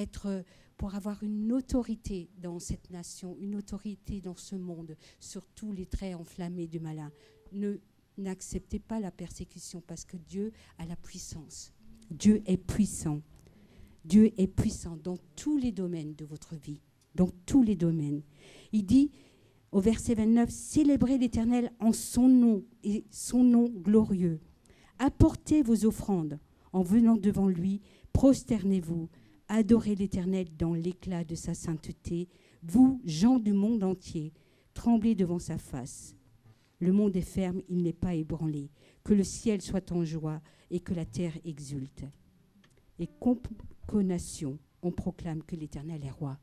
avoir une autorité dans cette nation, une autorité dans ce monde, sur tous les traits enflammés du malin. N'acceptez pas la persécution parce que Dieu a la puissance. Dieu est puissant. Dieu est puissant dans tous les domaines de votre vie, dans tous les domaines. Il dit au verset 29, « Célébrez l'Éternel en son nom et son nom glorieux. Apportez vos offrandes en venant devant lui, prosternez-vous, adorez l'Éternel dans l'éclat de sa sainteté. Vous, gens du monde entier, tremblez devant sa face. Le monde est ferme, il n'est pas ébranlé. Que le ciel soit en joie et que la terre exulte. Et qu'aux nations, on proclame que l'Éternel est roi. »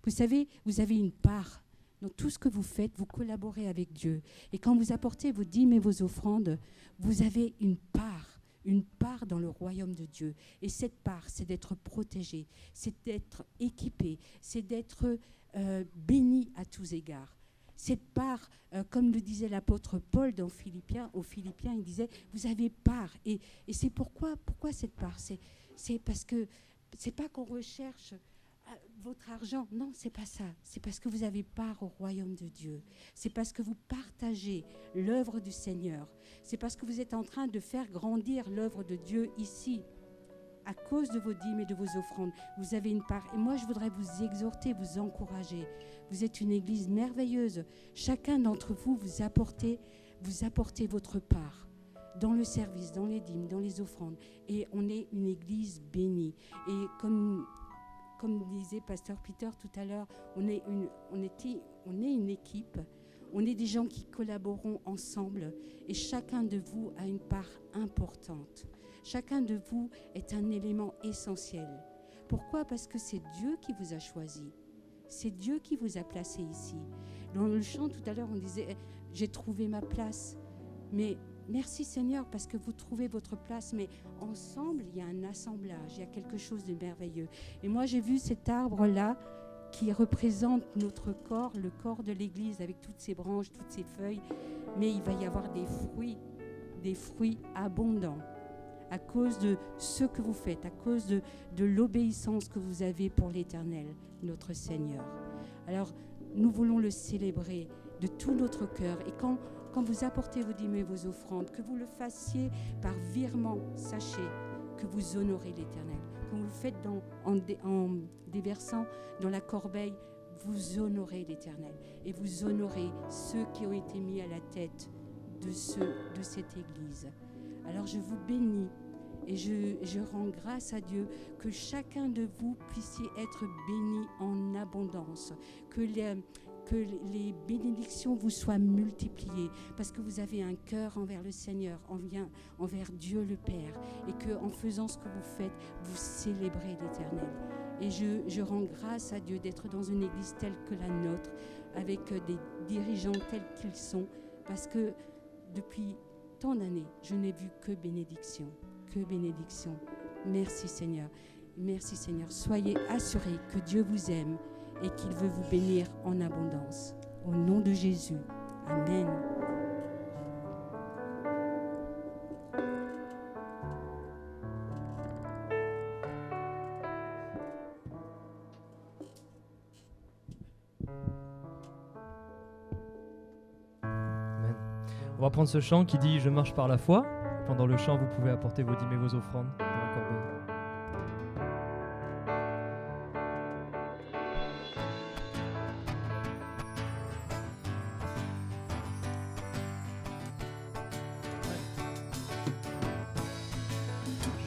Vous savez, vous avez une part dans tout ce que vous faites, vous collaborez avec Dieu. Et quand vous apportez vos dîmes et vos offrandes, vous avez une part dans le royaume de Dieu. Et cette part, c'est d'être protégé, c'est d'être équipé, c'est d'être béni à tous égards. Cette part, comme le disait l'apôtre Paul aux Philippiens, il disait, vous avez part. Et c'est pourquoi cette part? C'est parce que c'est pas qu'on recherche votre argent. Non, c'est pas ça. C'est parce que vous avez part au royaume de Dieu. C'est parce que vous partagez l'œuvre du Seigneur. C'est parce que vous êtes en train de faire grandir l'œuvre de Dieu ici. À cause de vos dîmes et de vos offrandes, vous avez une part. Et moi, je voudrais vous exhorter, vous encourager. Vous êtes une église merveilleuse. Chacun d'entre vous, vous apportez votre part dans le service, dans les dîmes, dans les offrandes. Et on est une église bénie. Et comme disait Pasteur Peter tout à l'heure, on est une équipe. On est des gens qui collaborons ensemble. Et chacun de vous a une part importante. Chacun de vous est un élément essentiel. Pourquoi? Parce que c'est Dieu qui vous a choisi. C'est Dieu qui vous a placé ici. Dans le chant tout à l'heure, on disait « J'ai trouvé ma place ». Mais Merci Seigneur parce que vous trouvez votre place, mais ensemble, il y a un assemblage, il y a quelque chose de merveilleux. Et moi, j'ai vu cet arbre-là qui représente notre corps, le corps de l'Église avec toutes ses branches, toutes ses feuilles, mais il va y avoir des fruits abondants à cause de ce que vous faites, à cause de l'obéissance que vous avez pour l'Éternel, notre Seigneur. Alors, nous voulons le célébrer de tout notre cœur. Et quand vous apportez vos dîmes et vos offrandes, que vous le fassiez par virement, sachez que vous honorez l'Éternel. Quand vous le faites en déversant dans la corbeille, vous honorez l'Éternel. Et vous honorez ceux qui ont été mis à la tête de cette Église. Alors je vous bénis et je rends grâce à Dieu que chacun de vous puissiez être béni en abondance, que les bénédictions vous soient multipliées parce que vous avez un cœur envers le Seigneur, envers Dieu le Père, et qu'en faisant ce que vous faites, vous célébrez l'Éternel. Et je rends grâce à Dieu d'être dans une église telle que la nôtre, avec des dirigeants tels qu'ils sont, parce que depuis tant d'années, je n'ai vu que bénédiction, que bénédiction. Merci Seigneur, merci Seigneur. Soyez assurés que Dieu vous aime et qu'il veut vous bénir en abondance. Au nom de Jésus. Amen. Amen. On va prendre ce chant qui dit « Je marche par la foi ». Pendant le chant, vous pouvez apporter vos dîmes et vos offrandes dans la corbeille.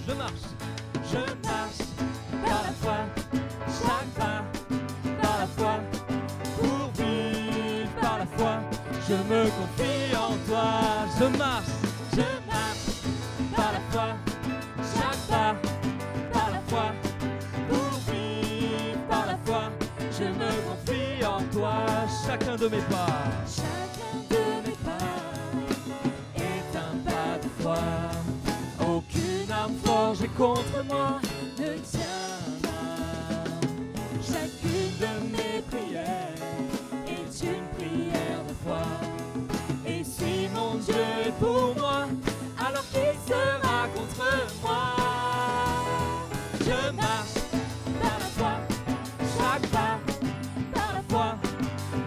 Je marche par la foi, chaque pas par la foi, pour vivre par la foi, je me confie en toi. Je marche par la foi, chaque pas par la foi, pour vivre par la foi, je me confie en toi. Chacun de mes pas est un pas de foi. Aucune arme forgée contre moi ne tiendra. Chacune de mes prières est une prière de foi. Et si mon Dieu est pour moi, alors qui sera contre moi? Je marche par la foi, chaque pas par la foi,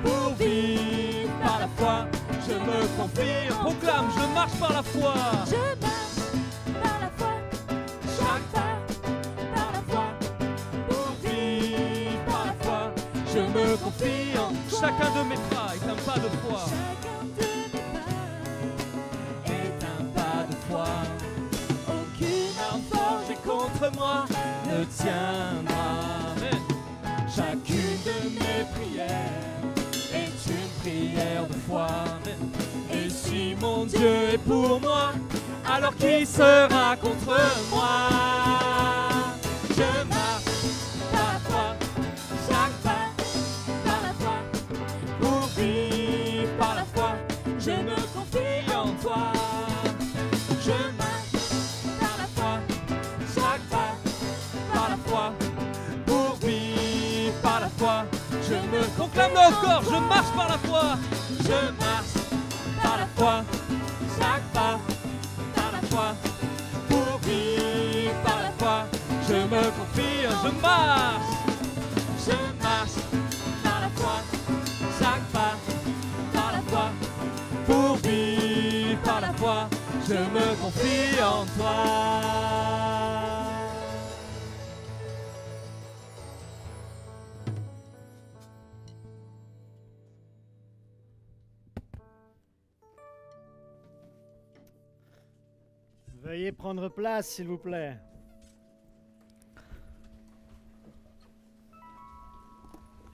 pour vivre par la foi, je me confie. Proclame, je marche par la foi. Je me confie en chacun de mes pas est un pas de foi. Chacun de mes pas est un pas de foi. Aucune arme forgée contre moi ne tiendra. Amen. Chacune de mes prières est une prière de foi. Amen. Et si mon Dieu est pour moi, alors qui sera contre moi? Je marche par la foi. Je me confie en toi. Je marche par la foi, chaque pas par la foi, pour vivre par la foi. Je me proclame encore, je marche par la foi. Je marche par la foi, chaque pas par la foi, pour vivre par la foi. Je me confie, je marche par la foi, chaque pas par la foi. Pour vivre par la foi, je me confie en toi. Veuillez prendre place, s'il vous plaît.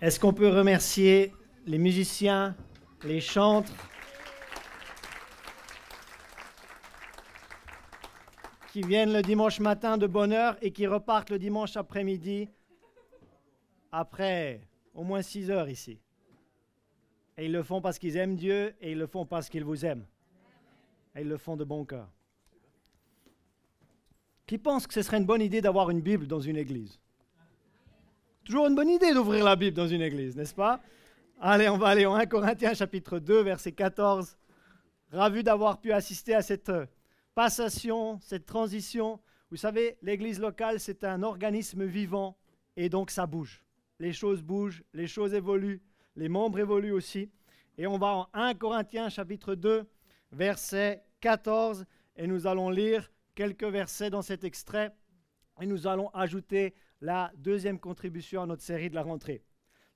Est-ce qu'on peut remercier les musiciens, les chantres, qui viennent le dimanche matin de bonne heure et qui repartent le dimanche après-midi après au moins 6 heures ici. Et ils le font parce qu'ils aiment Dieu et ils le font parce qu'ils vous aiment. Et ils le font de bon cœur. Qui pense que ce serait une bonne idée d'avoir une Bible dans une église? Toujours une bonne idée d'ouvrir la Bible dans une église, n'est-ce pas? Allez, on va aller en 1 Corinthiens chapitre 2, verset 14. Ravi d'avoir pu assister à cette passation, cette transition. Vous savez, l'église locale, c'est un organisme vivant et donc ça bouge. Les choses bougent, les choses évoluent, les membres évoluent aussi. Et on va en 1 Corinthiens chapitre 2, verset 14, et nous allons lire quelques versets dans cet extrait, et nous allons ajouter la deuxième contribution à notre série de la rentrée.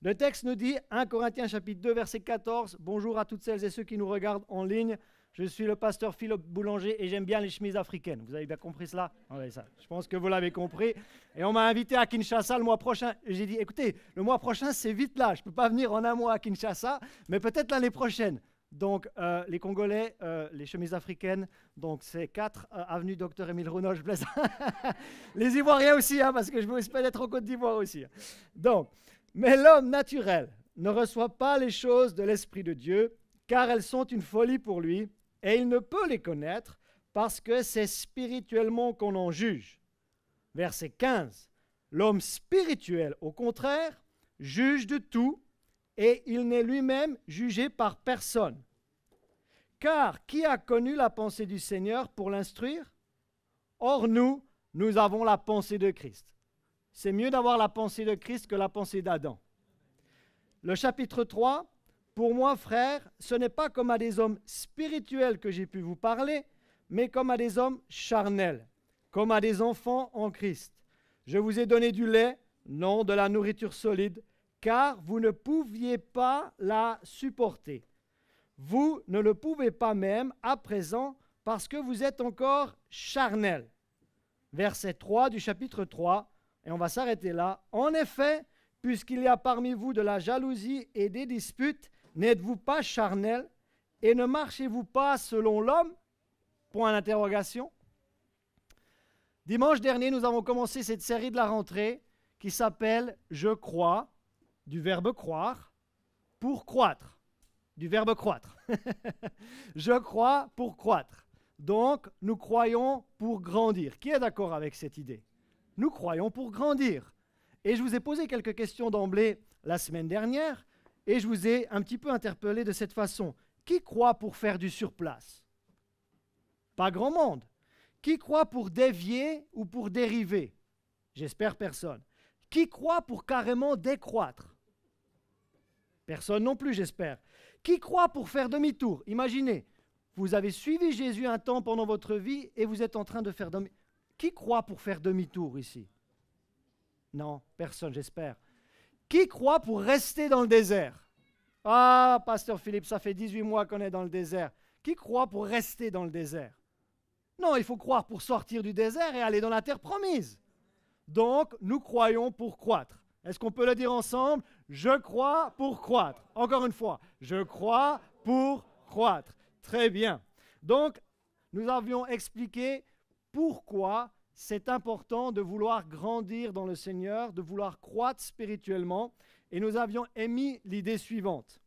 Le texte nous dit, 1 Corinthiens chapitre 2, verset 14, « Bonjour à toutes celles et ceux qui nous regardent en ligne. Je suis le pasteur Philippe Boulanger et j'aime bien les chemises africaines. » Vous avez bien compris cela? Oui, ça. Je pense que vous l'avez compris. Et on m'a invité à Kinshasa le mois prochain. J'ai dit, écoutez, le mois prochain, c'est vite là. Je ne peux pas venir en un mois à Kinshasa, mais peut-être l'année prochaine. Donc, les Congolais, les chemises africaines, donc c'est 4 avenue Docteur Émile Renaud, je plaisante. Les Ivoiriens aussi, hein, parce que je veux espérer être en Côte d'Ivoire aussi. Donc, mais l'homme naturel ne reçoit pas les choses de l'Esprit de Dieu, car elles sont une folie pour lui, et il ne peut les connaître parce que c'est spirituellement qu'on en juge. Verset 15. L'homme spirituel, au contraire, juge de tout, et il n'est lui-même jugé par personne. Car qui a connu la pensée du Seigneur pour l'instruire? Or nous avons la pensée de Christ. C'est mieux d'avoir la pensée de Christ que la pensée d'Adam. Le chapitre 3, pour moi, frères, ce n'est pas comme à des hommes spirituels que j'ai pu vous parler, mais comme à des hommes charnels, comme à des enfants en Christ. Je vous ai donné du lait, non de la nourriture solide, car vous ne pouviez pas la supporter. Vous ne le pouvez pas même à présent parce que vous êtes encore charnels. Verset 3 du chapitre 3, et on va s'arrêter là. En effet, puisqu'il y a parmi vous de la jalousie et des disputes, n'êtes-vous pas charnels et ne marchez-vous pas selon l'homme? Point d'interrogation. Dimanche dernier, nous avons commencé cette série de la rentrée qui s'appelle « Je crois », du verbe croire, pour croître. Du verbe croître. Je crois pour croître. Donc, nous croyons pour grandir. Qui est d'accord avec cette idée? Nous croyons pour grandir. Et je vous ai posé quelques questions d'emblée la semaine dernière et je vous ai un petit peu interpellé de cette façon. Qui croit pour faire du surplace? Pas grand monde. Qui croit pour dévier ou pour dériver? J'espère personne. Qui croit pour carrément décroître? Personne non plus, j'espère. Qui croit pour faire demi-tour? Imaginez, vous avez suivi Jésus un temps pendant votre vie et vous êtes en train de faire demi-tour. Qui croit pour faire demi-tour ici? Non, personne, j'espère. Qui croit pour rester dans le désert? Ah, pasteur Philippe, ça fait 18 mois qu'on est dans le désert. Qui croit pour rester dans le désert? Non, il faut croire pour sortir du désert et aller dans la terre promise. Donc, nous croyons pour croître. Est-ce qu'on peut le dire ensemble? Je crois pour croître. Encore une fois, je crois pour croître. Très bien. Donc, nous avions expliqué pourquoi c'est important de vouloir grandir dans le Seigneur, de vouloir croître spirituellement. Et nous avions émis l'idée suivante.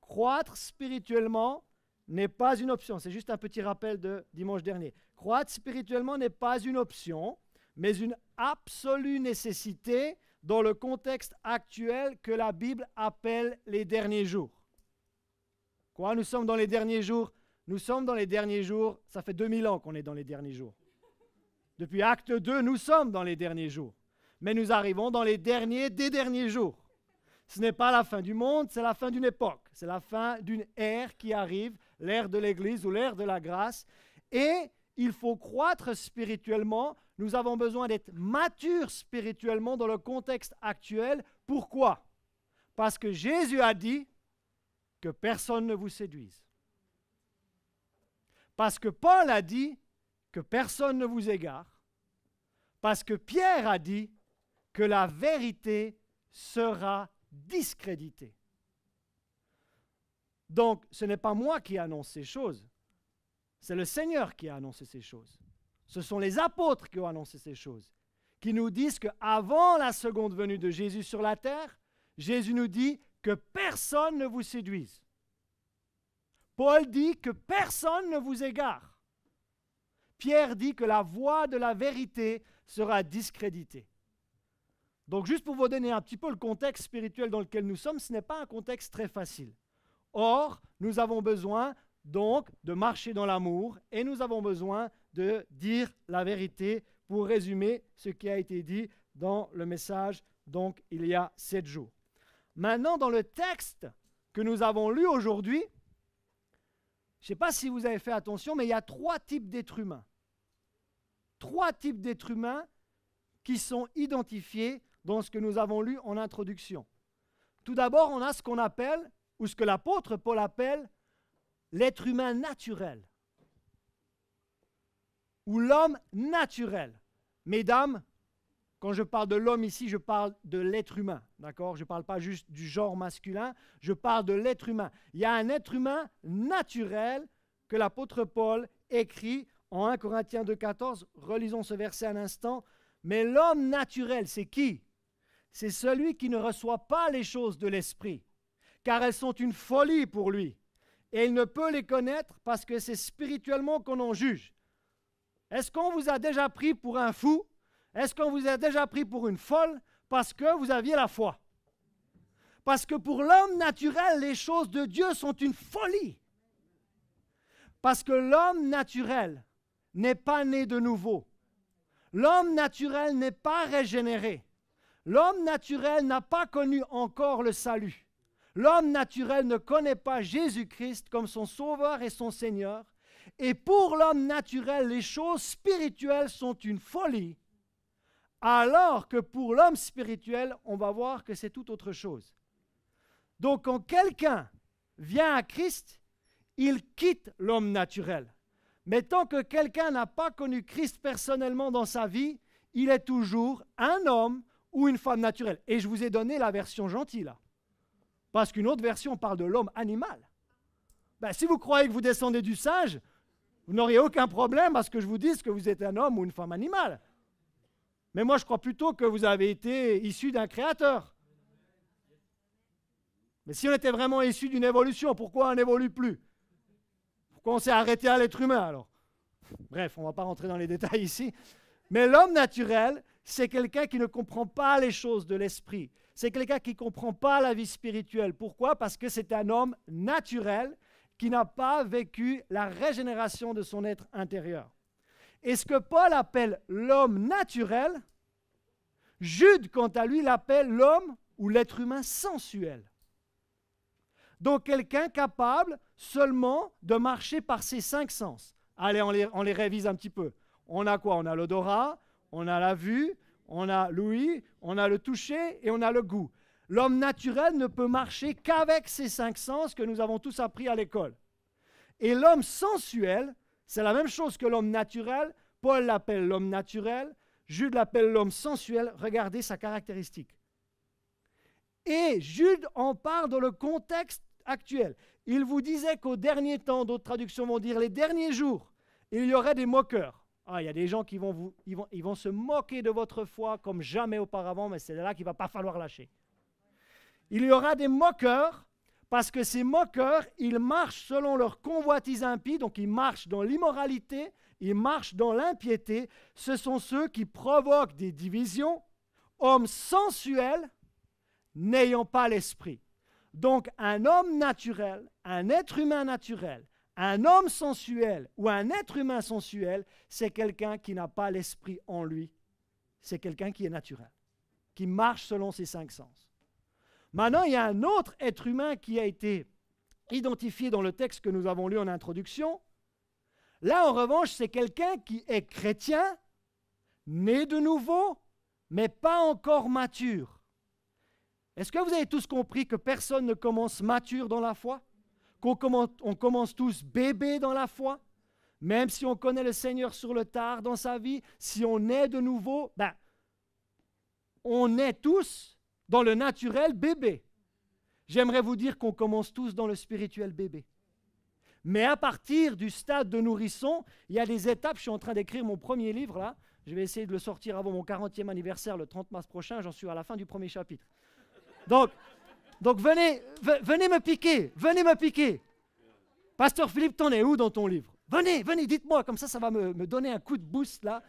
Croître spirituellement n'est pas une option. C'est juste un petit rappel de dimanche dernier. Croître spirituellement n'est pas une option, mais une absolue nécessité dans le contexte actuel que la Bible appelle les derniers jours. Quoi? Nous sommes dans les derniers jours? Nous sommes dans les derniers jours. Ça fait 2000 ans qu'on est dans les derniers jours. Depuis Acte 2, nous sommes dans les derniers jours. Mais nous arrivons dans les derniers des derniers jours. Ce n'est pas la fin du monde, c'est la fin d'une époque. C'est la fin d'une ère qui arrive, l'ère de l'Église ou l'ère de la grâce. Et il faut croître spirituellement. Nous avons besoin d'être matures spirituellement dans le contexte actuel. Pourquoi? Parce que Jésus a dit que personne ne vous séduise. Parce que Paul a dit que personne ne vous égare. Parce que Pierre a dit que la vérité sera discréditée. Donc, ce n'est pas moi qui annonce ces choses. C'est le Seigneur qui a annoncé ces choses. Ce sont les apôtres qui ont annoncé ces choses, qui nous disent qu'avant la seconde venue de Jésus sur la terre, Jésus nous dit que personne ne vous séduise. Paul dit que personne ne vous égare. Pierre dit que la voie de la vérité sera discréditée. Donc juste pour vous donner un petit peu le contexte spirituel dans lequel nous sommes, ce n'est pas un contexte très facile. Or, nous avons besoin donc de marcher dans l'amour et nous avons besoin de dire la vérité pour résumer ce qui a été dit dans le message donc il y a 7 jours. Maintenant, dans le texte que nous avons lu aujourd'hui, je ne sais pas si vous avez fait attention, mais il y a 3 types d'êtres humains. 3 types d'êtres humains qui sont identifiés dans ce que nous avons lu en introduction. Tout d'abord, on a ce qu'on appelle, ou ce que l'apôtre Paul appelle, l'être humain naturel, ou l'homme naturel. Mesdames, quand je parle de l'homme ici, je parle de l'être humain, d'accord? Je ne parle pas juste du genre masculin, je parle de l'être humain. Il y a un être humain naturel que l'apôtre Paul écrit en 1 Corinthiens 2,14. Relisons ce verset un instant. Mais l'homme naturel, c'est qui? C'est celui qui ne reçoit pas les choses de l'esprit, car elles sont une folie pour lui. Et il ne peut les connaître parce que c'est spirituellement qu'on en juge. Est-ce qu'on vous a déjà pris pour un fou? Est-ce qu'on vous a déjà pris pour une folle parce que vous aviez la foi? Parce que pour l'homme naturel, les choses de Dieu sont une folie. Parce que l'homme naturel n'est pas né de nouveau. L'homme naturel n'est pas régénéré. L'homme naturel n'a pas connu encore le salut. L'homme naturel ne connaît pas Jésus-Christ comme son Sauveur et son Seigneur. Et pour l'homme naturel, les choses spirituelles sont une folie. Alors que pour l'homme spirituel, on va voir que c'est tout autre chose. Donc quand quelqu'un vient à Christ, il quitte l'homme naturel. Mais tant que quelqu'un n'a pas connu Christ personnellement dans sa vie, il est toujours un homme ou une femme naturelle. Et je vous ai donné la version gentille là. Parce qu'une autre version parle de l'homme animal. Ben, si vous croyez que vous descendez du singe, vous n'auriez aucun problème à ce que je vous dise que vous êtes un homme ou une femme animale. Mais moi, je crois plutôt que vous avez été issu d'un créateur. Mais si on était vraiment issu d'une évolution, pourquoi on n'évolue plus? Pourquoi on s'est arrêté à l'être humain alors? Bref, on ne va pas rentrer dans les détails ici. Mais l'homme naturel, c'est quelqu'un qui ne comprend pas les choses de l'esprit. C'est quelqu'un qui ne comprend pas la vie spirituelle. Pourquoi? Parce que c'est un homme naturel qui n'a pas vécu la régénération de son être intérieur. Et ce que Paul appelle l'homme naturel, Jude, quant à lui, l'appelle l'homme ou l'être humain sensuel. Donc quelqu'un capable seulement de marcher par ses 5 sens. Allez, on les révise un petit peu. On a quoi? On a l'odorat, on a la vue, on a l'ouïe, on a le toucher et on a le goût. L'homme naturel ne peut marcher qu'avec ces 5 sens que nous avons tous appris à l'école. Et l'homme sensuel, c'est la même chose que l'homme naturel. Paul l'appelle l'homme naturel, Jude l'appelle l'homme sensuel. Regardez sa caractéristique. Et Jude en parle dans le contexte actuel. Il vous disait qu'au dernier temps, d'autres traductions vont dire les derniers jours, il y aurait des moqueurs. Ah, il y a des gens qui vont se moquer de votre foi comme jamais auparavant, mais c'est là qu'il ne va pas falloir lâcher. Il y aura des moqueurs, parce que ces moqueurs, ils marchent selon leur convoitise impie, donc ils marchent dans l'immoralité, ils marchent dans l'impiété. Ce sont ceux qui provoquent des divisions, hommes sensuels, n'ayant pas l'esprit. Donc un homme naturel, un être humain naturel, un homme sensuel ou un être humain sensuel, c'est quelqu'un qui n'a pas l'esprit en lui. C'est quelqu'un qui est naturel, qui marche selon ses 5 sens. Maintenant, il y a un autre être humain qui a été identifié dans le texte que nous avons lu en introduction. Là, en revanche, c'est quelqu'un qui est chrétien, né de nouveau, mais pas encore mature. Est-ce que vous avez tous compris que personne ne commence mature dans la foi? On commence tous bébés dans la foi? Même si on connaît le Seigneur sur le tard dans sa vie, si on est de nouveau, on est tous dans le naturel bébé. J'aimerais vous dire qu'on commence tous dans le spirituel bébé. Mais à partir du stade de nourrisson, il y a des étapes. Je suis en train d'écrire mon premier livre là. Je vais essayer de le sortir avant mon 40e anniversaire, le 30 mars prochain. J'en suis à la fin du premier chapitre. Donc venez me piquer. Pasteur Philippe, t'en es où dans ton livre? Venez, dites-moi, comme ça va me donner un coup de boost là.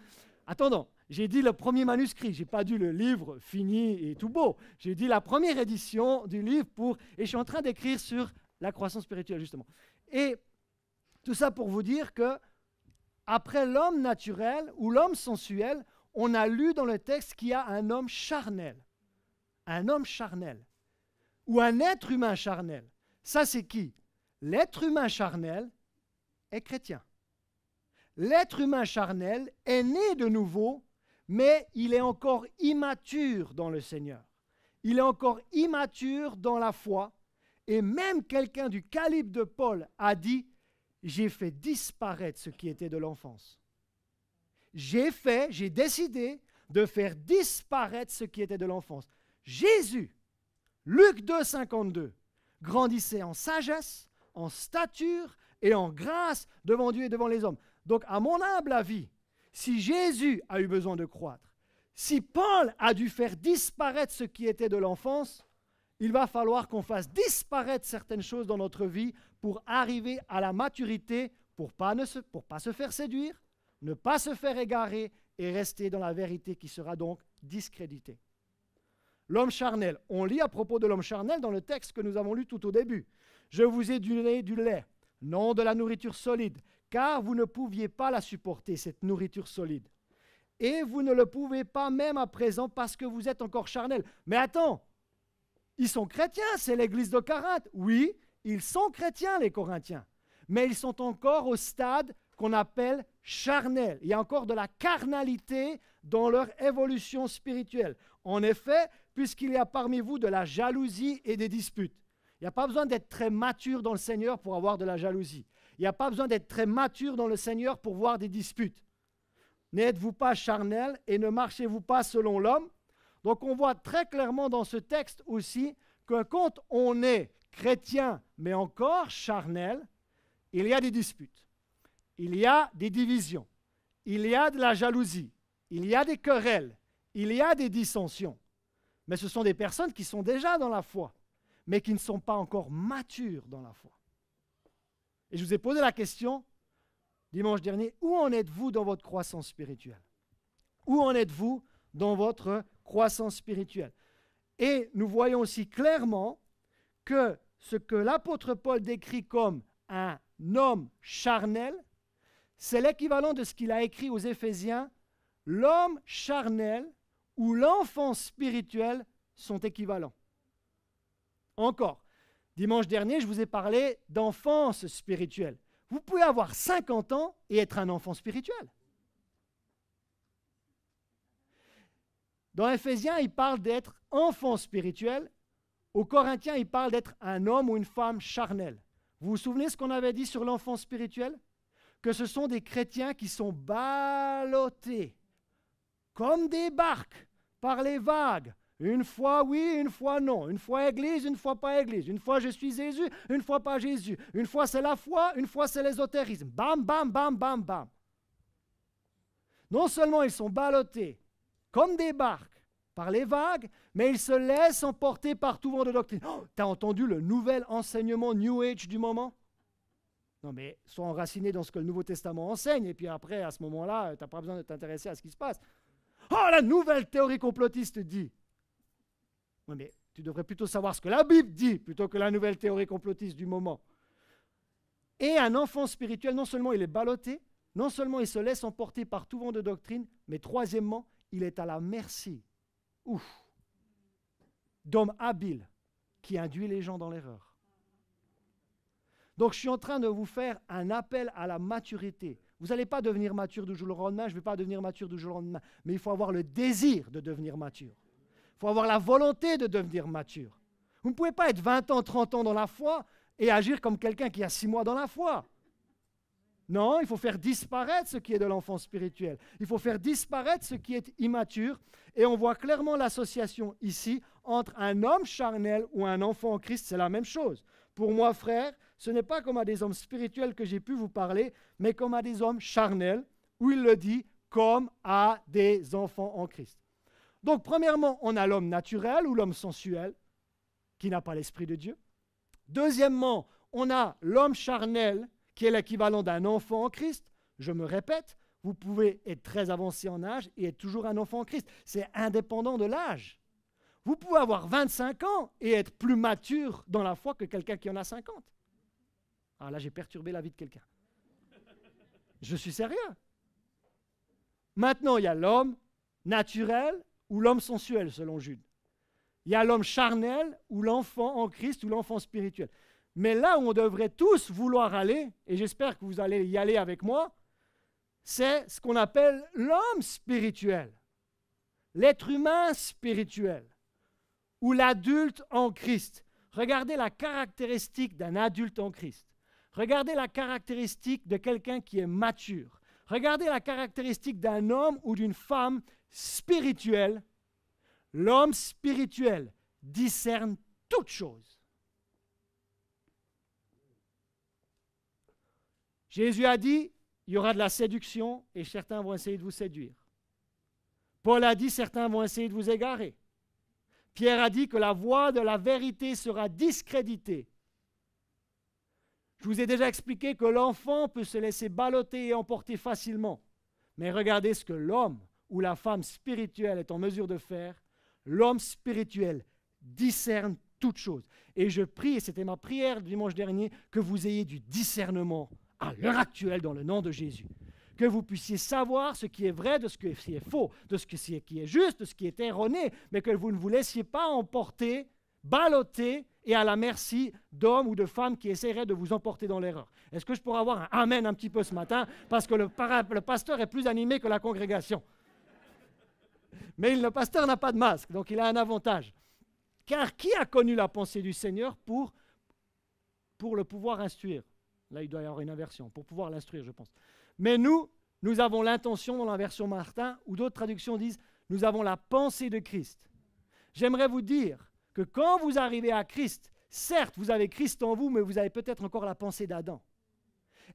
Attendons, j'ai dit le premier manuscrit, j'ai pas dit le livre fini et tout beau. J'ai dit la première édition du livre et je suis en train d'écrire sur la croissance spirituelle justement. Et tout ça pour vous dire que après l'homme naturel ou l'homme sensuel, on a lu dans le texte qu'il y a un homme charnel. Un homme charnel. Ou un être humain charnel. Ça, c'est qui? L'être humain charnel est chrétien. L'être humain charnel est né de nouveau, mais il est encore immature dans le Seigneur. Il est encore immature dans la foi. Et même quelqu'un du calibre de Paul a dit « J'ai fait disparaître ce qui était de l'enfance. » J'ai décidé de faire disparaître ce qui était de l'enfance. Jésus, Luc 2, 52, grandissait en sagesse, en stature et en grâce devant Dieu et devant les hommes. Donc, à mon humble avis, si Jésus a eu besoin de croître, si Paul a dû faire disparaître ce qui était de l'enfance, il va falloir qu'on fasse disparaître certaines choses dans notre vie pour arriver à la maturité, pour pas se faire séduire, ne pas se faire égarer et rester dans la vérité qui sera donc discréditée. L'homme charnel, on lit à propos de l'homme charnel dans le texte que nous avons lu tout au début. « Je vous ai donné du lait, non de la nourriture solide, car vous ne pouviez pas la supporter, cette nourriture solide. Et vous ne le pouvez pas même à présent parce que vous êtes encore charnel. » Mais attends, ils sont chrétiens, c'est l'église de Corinthe. Oui, ils sont chrétiens, les Corinthiens. Mais ils sont encore au stade qu'on appelle charnel. Il y a encore de la carnalité dans leur évolution spirituelle. En effet, puisqu'il y a parmi vous de la jalousie et des disputes. Il n'y a pas besoin d'être très mature dans le Seigneur pour avoir de la jalousie. Il n'y a pas besoin d'être très mature dans le Seigneur pour voir des disputes. N'êtes-vous pas charnel et ne marchez-vous pas selon l'homme? Donc on voit très clairement dans ce texte aussi que quand on est chrétien mais encore charnel, il y a des disputes, il y a des divisions, il y a de la jalousie, il y a des querelles, il y a des dissensions. Mais ce sont des personnes qui sont déjà dans la foi, mais qui ne sont pas encore matures dans la foi. Et je vous ai posé la question dimanche dernier, où en êtes-vous dans votre croissance spirituelle? Où en êtes-vous dans votre croissance spirituelle? Et nous voyons aussi clairement que ce que l'apôtre Paul décrit comme un homme charnel, c'est l'équivalent de ce qu'il a écrit aux Éphésiens. L'homme charnel ou l'enfant spirituel sont équivalents. Encore, dimanche dernier, je vous ai parlé d'enfance spirituelle. Vous pouvez avoir 50 ans et être un enfant spirituel. Dans Éphésiens, il parle d'être enfant spirituel. Aux Corinthiens, il parle d'être un homme ou une femme charnelle. Vous vous souvenez ce qu'on avait dit sur l'enfant spirituel? Que ce sont des chrétiens qui sont ballottés, comme des barques, par les vagues. Une fois oui, une fois non. Une fois église, une fois pas église. Une fois je suis Jésus, une fois pas Jésus. Une fois c'est la foi, une fois c'est l'ésotérisme. Bam, bam, bam, bam, bam. Non seulement ils sont ballottés, comme des barques, par les vagues, mais ils se laissent emporter par tout vent de doctrine. Oh, t'as entendu le nouvel enseignement New Age du moment? Non, mais sois enraciné dans ce que le Nouveau Testament enseigne, et puis après, à ce moment-là, tu n'as pas besoin de t'intéresser à ce qui se passe. Oh, la nouvelle théorie complotiste dit. Oui, mais tu devrais plutôt savoir ce que la Bible dit, plutôt que la nouvelle théorie complotiste du moment. Et un enfant spirituel, non seulement il est ballotté, non seulement il se laisse emporter par tout vent de doctrine, mais troisièmement, il est à la merci d'hommes habiles qui induit les gens dans l'erreur. Donc, je suis en train de vous faire un appel à la maturité. Vous n'allez pas devenir mature du jour au lendemain, je ne vais pas devenir mature du jour au lendemain, mais il faut avoir le désir de devenir mature. Il faut avoir la volonté de devenir mature. Vous ne pouvez pas être 20 ans, 30 ans dans la foi et agir comme quelqu'un qui a 6 mois dans la foi. Non, il faut faire disparaître ce qui est de l'enfant spirituel. Il faut faire disparaître ce qui est immature. Et on voit clairement l'association ici entre un homme charnel ou un enfant en Christ, c'est la même chose. Pour moi, frère, ce n'est pas comme à des hommes spirituels que j'ai pu vous parler, mais comme à des hommes charnels, où il le dit, comme à des enfants en Christ. Donc, premièrement, on a l'homme naturel ou l'homme sensuel, qui n'a pas l'Esprit de Dieu. Deuxièmement, On a l'homme charnel, qui est l'équivalent d'un enfant en Christ. Je me répète, vous pouvez être très avancé en âge et être toujours un enfant en Christ. C'est indépendant de l'âge. Vous pouvez avoir 25 ans et être plus mature dans la foi que quelqu'un qui en a 50. Ah là, j'ai perturbé la vie de quelqu'un. Je suis sérieux. Maintenant, il y a l'homme naturel ou l'homme sensuel, selon Jude. Il y a l'homme charnel ou l'enfant en Christ ou l'enfant spirituel. Mais là où on devrait tous vouloir aller, et j'espère que vous allez y aller avec moi, c'est ce qu'on appelle l'homme spirituel, l'être humain spirituel, ou l'adulte en Christ. Regardez la caractéristique d'un adulte en Christ. Regardez la caractéristique de quelqu'un qui est mature. Regardez la caractéristique d'un homme ou d'une femme spirituelle. L'homme spirituel discerne toutes choses. Jésus a dit, il y aura de la séduction et certains vont essayer de vous séduire. Paul a dit, certains vont essayer de vous égarer. Pierre a dit que la voie de la vérité sera discréditée. Je vous ai déjà expliqué que l'enfant peut se laisser balloter et emporter facilement. Mais regardez ce que l'homme ou la femme spirituelle est en mesure de faire. L'homme spirituel discerne toutes choses. Et je prie, et c'était ma prière dimanche dernier, que vous ayez du discernement à l'heure actuelle dans le nom de Jésus. Que vous puissiez savoir ce qui est vrai de ce qui est faux, de ce qui est juste, de ce qui est erroné, mais que vous ne vous laissiez pas emporter, balloter et à la merci d'hommes ou de femmes qui essaieraient de vous emporter dans l'erreur. Est-ce que je pourrais avoir un amen un petit peu ce matin, parce que le pasteur est plus animé que la congrégation. Mais le pasteur n'a pas de masque, donc il a un avantage. Car qui a connu la pensée du Seigneur pour le pouvoir instruire? Là, il doit y avoir une inversion, pour pouvoir l'instruire, je pense. Mais nous avons l'intention, dans la version Martin, ou d'autres traductions disent, nous avons la pensée de Christ. J'aimerais vous dire que quand vous arrivez à Christ, certes, vous avez Christ en vous, mais vous avez peut-être encore la pensée d'Adam.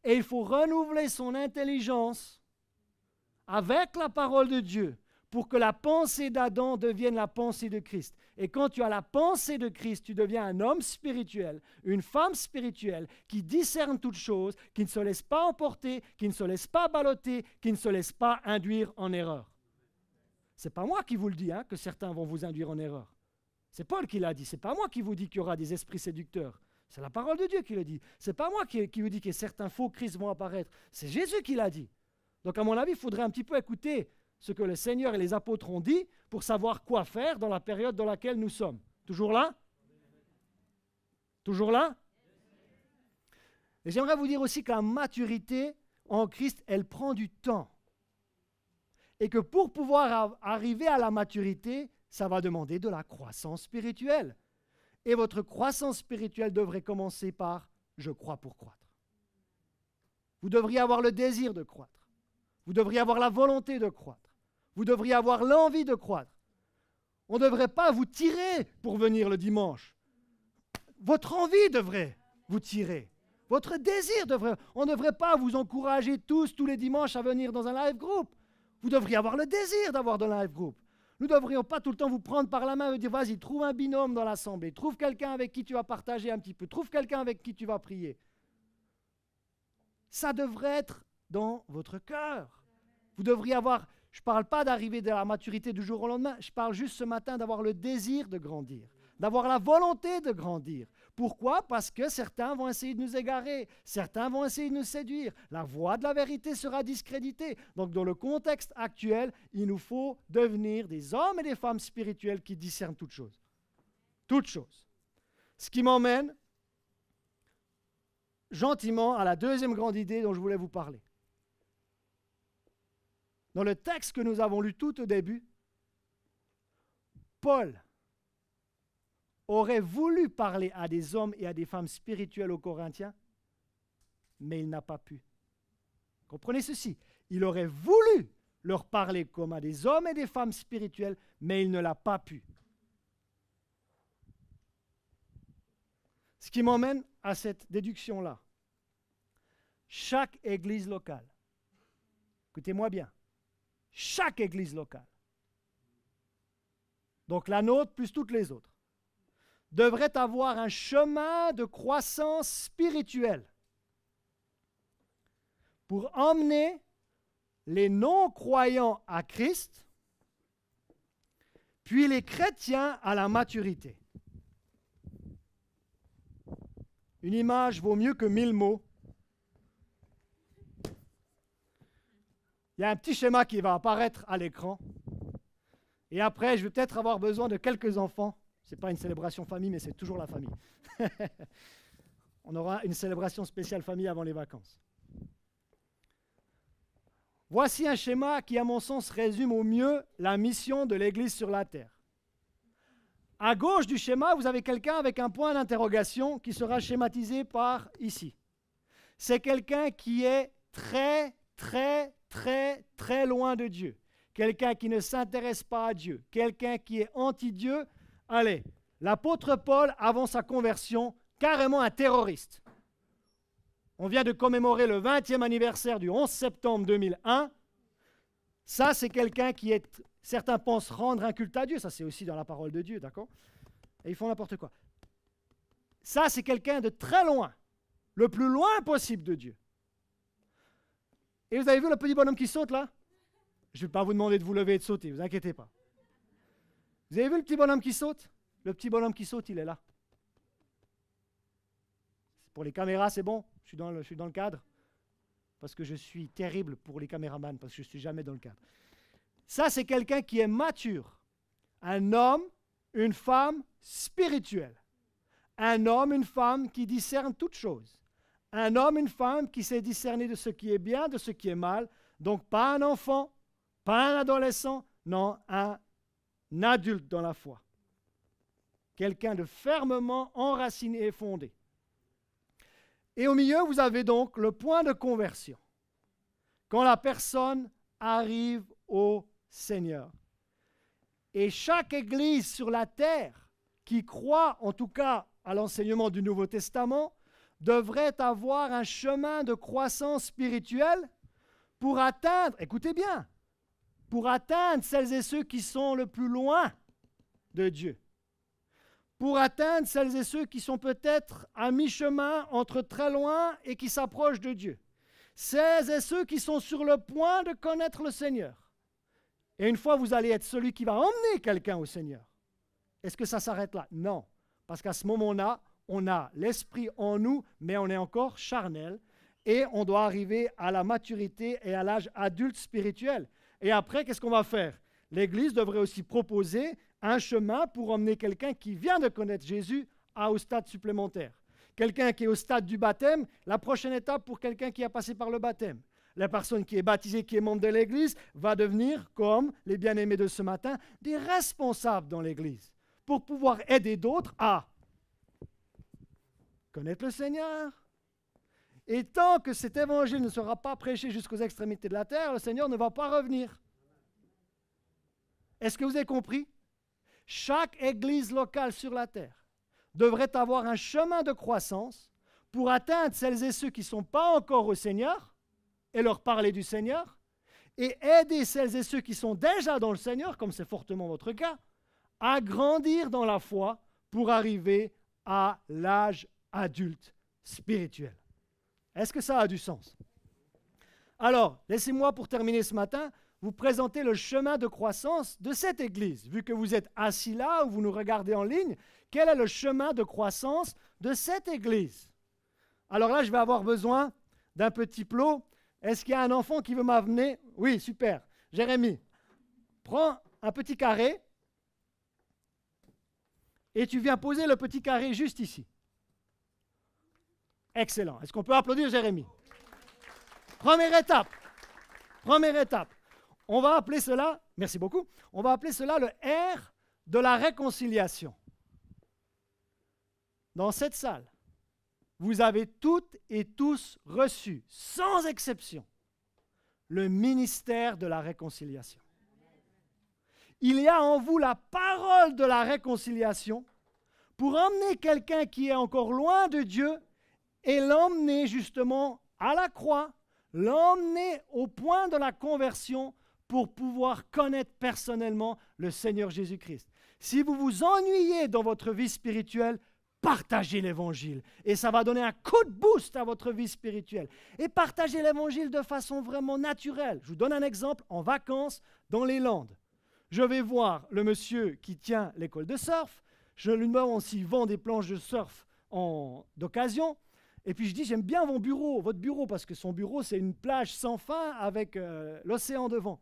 Et il faut renouveler son intelligence avec la parole de Dieu pour que la pensée d'Adam devienne la pensée de Christ. Et quand tu as la pensée de Christ, tu deviens un homme spirituel, une femme spirituelle qui discerne toutes choses, qui ne se laisse pas emporter, qui ne se laisse pas balloter, qui ne se laisse pas induire en erreur. Ce n'est pas moi qui vous le dis, hein, que certains vont vous induire en erreur. C'est Paul qui l'a dit. Ce n'est pas moi qui vous dis qu'il y aura des esprits séducteurs. C'est la parole de Dieu qui le dit. Ce n'est pas moi qui vous dis que certains faux Christ vont apparaître. C'est Jésus qui l'a dit. Donc à mon avis, il faudrait un petit peu écouter ce que le Seigneur et les apôtres ont dit pour savoir quoi faire dans la période dans laquelle nous sommes. Toujours là? Toujours là? Et j'aimerais vous dire aussi que la maturité en Christ, elle prend du temps. Et que pour pouvoir arriver à la maturité, ça va demander de la croissance spirituelle. Et votre croissance spirituelle devrait commencer par « je crois pour croître ». Vous devriez avoir le désir de croître. Vous devriez avoir la volonté de croître. Vous devriez avoir l'envie de croître. On ne devrait pas vous tirer pour venir le dimanche. Votre envie devrait vous tirer. Votre désir devrait... On ne devrait pas vous encourager tous les dimanches à venir dans un live group. Vous devriez avoir le désir d'avoir de live group. Nous ne devrions pas tout le temps vous prendre par la main et dire « Vas-y, trouve un binôme dans l'assemblée. Trouve quelqu'un avec qui tu vas partager un petit peu. Trouve quelqu'un avec qui tu vas prier. » Ça devrait être dans votre cœur. Vous devriez avoir... Je ne parle pas d'arriver de la maturité du jour au lendemain. Je parle juste ce matin d'avoir le désir de grandir. D'avoir la volonté de grandir. Pourquoi? Parce que certains vont essayer de nous égarer. Certains vont essayer de nous séduire. La voie de la vérité sera discréditée. Donc dans le contexte actuel, il nous faut devenir des hommes et des femmes spirituels qui discernent toutes choses. Toutes choses. Ce qui m'emmène gentiment à la deuxième grande idée dont je voulais vous parler. Dans le texte que nous avons lu tout au début, Paul aurait voulu parler à des hommes et à des femmes spirituels aux Corinthiens, mais il n'a pas pu. Comprenez ceci, il aurait voulu leur parler comme à des hommes et des femmes spirituels, mais il ne l'a pas pu. Ce qui m'emmène à cette déduction-là. Chaque église locale, écoutez-moi bien, chaque église locale, donc la nôtre plus toutes les autres, devrait avoir un chemin de croissance spirituelle pour emmener les non-croyants à Christ, puis les chrétiens à la maturité. Une image vaut mieux que 1000 mots. Il y a un petit schéma qui va apparaître à l'écran. Et après, je vais peut-être avoir besoin de quelques enfants. Ce n'est pas une célébration famille, mais c'est toujours la famille. On aura une célébration spéciale famille avant les vacances. Voici un schéma qui, à mon sens, résume au mieux la mission de l'Église sur la terre. À gauche du schéma, vous avez quelqu'un avec un point d'interrogation qui sera schématisé par ici. C'est quelqu'un qui est très, très, très, très loin de Dieu. Quelqu'un qui ne s'intéresse pas à Dieu. Quelqu'un qui est anti-Dieu. Allez, l'apôtre Paul, avant sa conversion, carrément un terroriste. On vient de commémorer le 20e anniversaire du 11 septembre 2001. Ça, c'est quelqu'un qui est, certains pensent rendre un culte à Dieu. Ça, c'est aussi dans la parole de Dieu, d'accord? Et ils font n'importe quoi. Ça, c'est quelqu'un de très loin, le plus loin possible de Dieu. Et vous avez vu le petit bonhomme qui saute là? Je ne vais pas vous demander de vous lever et de sauter, ne vous inquiétez pas. Vous avez vu le petit bonhomme qui saute? Le petit bonhomme qui saute, il est là. Pour les caméras, c'est bon? Je suis dans le cadre? Parce que je suis terrible pour les caméramans, parce que je ne suis jamais dans le cadre. Ça, c'est quelqu'un qui est mature. Un homme, une femme spirituelle. Un homme, une femme qui discerne toutes choses. Un homme, une femme qui sait discerner de ce qui est bien, de ce qui est mal. Donc, pas un enfant, pas un adolescent, non, un adulte dans la foi. Quelqu'un de fermement enraciné et fondé. Et au milieu, vous avez donc le point de conversion. Quand la personne arrive au Seigneur. Et chaque église sur la terre qui croit, en tout cas à l'enseignement du Nouveau Testament, devrait avoir un chemin de croissance spirituelle pour atteindre, écoutez bien, pour atteindre celles et ceux qui sont le plus loin de Dieu. Pour atteindre celles et ceux qui sont peut-être à mi-chemin entre très loin et qui s'approchent de Dieu. Celles et ceux qui sont sur le point de connaître le Seigneur. Et une fois, vous allez être celui qui va emmener quelqu'un au Seigneur. Est-ce que ça s'arrête là? Non. Parce qu'à ce moment-là, on a l'esprit en nous, mais on est encore charnel. Et on doit arriver à la maturité et à l'âge adulte spirituel. Et après, qu'est-ce qu'on va faire? L'Église devrait aussi proposer un chemin pour emmener quelqu'un qui vient de connaître Jésus au stade supplémentaire. Quelqu'un qui est au stade du baptême, la prochaine étape pour quelqu'un qui a passé par le baptême. La personne qui est baptisée, qui est membre de l'Église, va devenir, comme les bien-aimés de ce matin, des responsables dans l'Église pour pouvoir aider d'autres à connaître le Seigneur. Et tant que cet évangile ne sera pas prêché jusqu'aux extrémités de la terre, le Seigneur ne va pas revenir. Est-ce que vous avez compris? Chaque église locale sur la terre devrait avoir un chemin de croissance pour atteindre celles et ceux qui ne sont pas encore au Seigneur et leur parler du Seigneur et aider celles et ceux qui sont déjà dans le Seigneur, comme c'est fortement votre cas, à grandir dans la foi pour arriver à l'âge adulte spirituel. Est-ce que ça a du sens? Alors, laissez-moi pour terminer ce matin vous présenter le chemin de croissance de cette église. Vu que vous êtes assis là ou vous nous regardez en ligne, quel est le chemin de croissance de cette église? Alors là, je vais avoir besoin d'un petit plot. Est-ce qu'il y a un enfant qui veut m'amener? Oui, super. Jérémie, prends un petit carré et tu viens poser le petit carré juste ici. Excellent. Est-ce qu'on peut applaudir Jérémie? Première étape. Première étape. On va appeler cela, merci beaucoup, on va appeler cela le R de la réconciliation. Dans cette salle, vous avez toutes et tous reçu, sans exception, le ministère de la réconciliation. Il y a en vous la parole de la réconciliation pour emmener quelqu'un qui est encore loin de Dieu et l'emmener justement à la croix, l'emmener au point de la conversion pour pouvoir connaître personnellement le Seigneur Jésus-Christ. Si vous vous ennuyez dans votre vie spirituelle, partagez l'évangile. Et ça va donner un coup de boost à votre vie spirituelle. Et partagez l'évangile de façon vraiment naturelle. Je vous donne un exemple, en vacances, dans les Landes. Je vais voir le monsieur qui tient l'école de surf. Je lui demande s'il vend des planches de surf d'occasion. Et puis je dis, j'aime bien votre bureau, parce que son bureau, c'est une plage sans fin avec l'océan devant.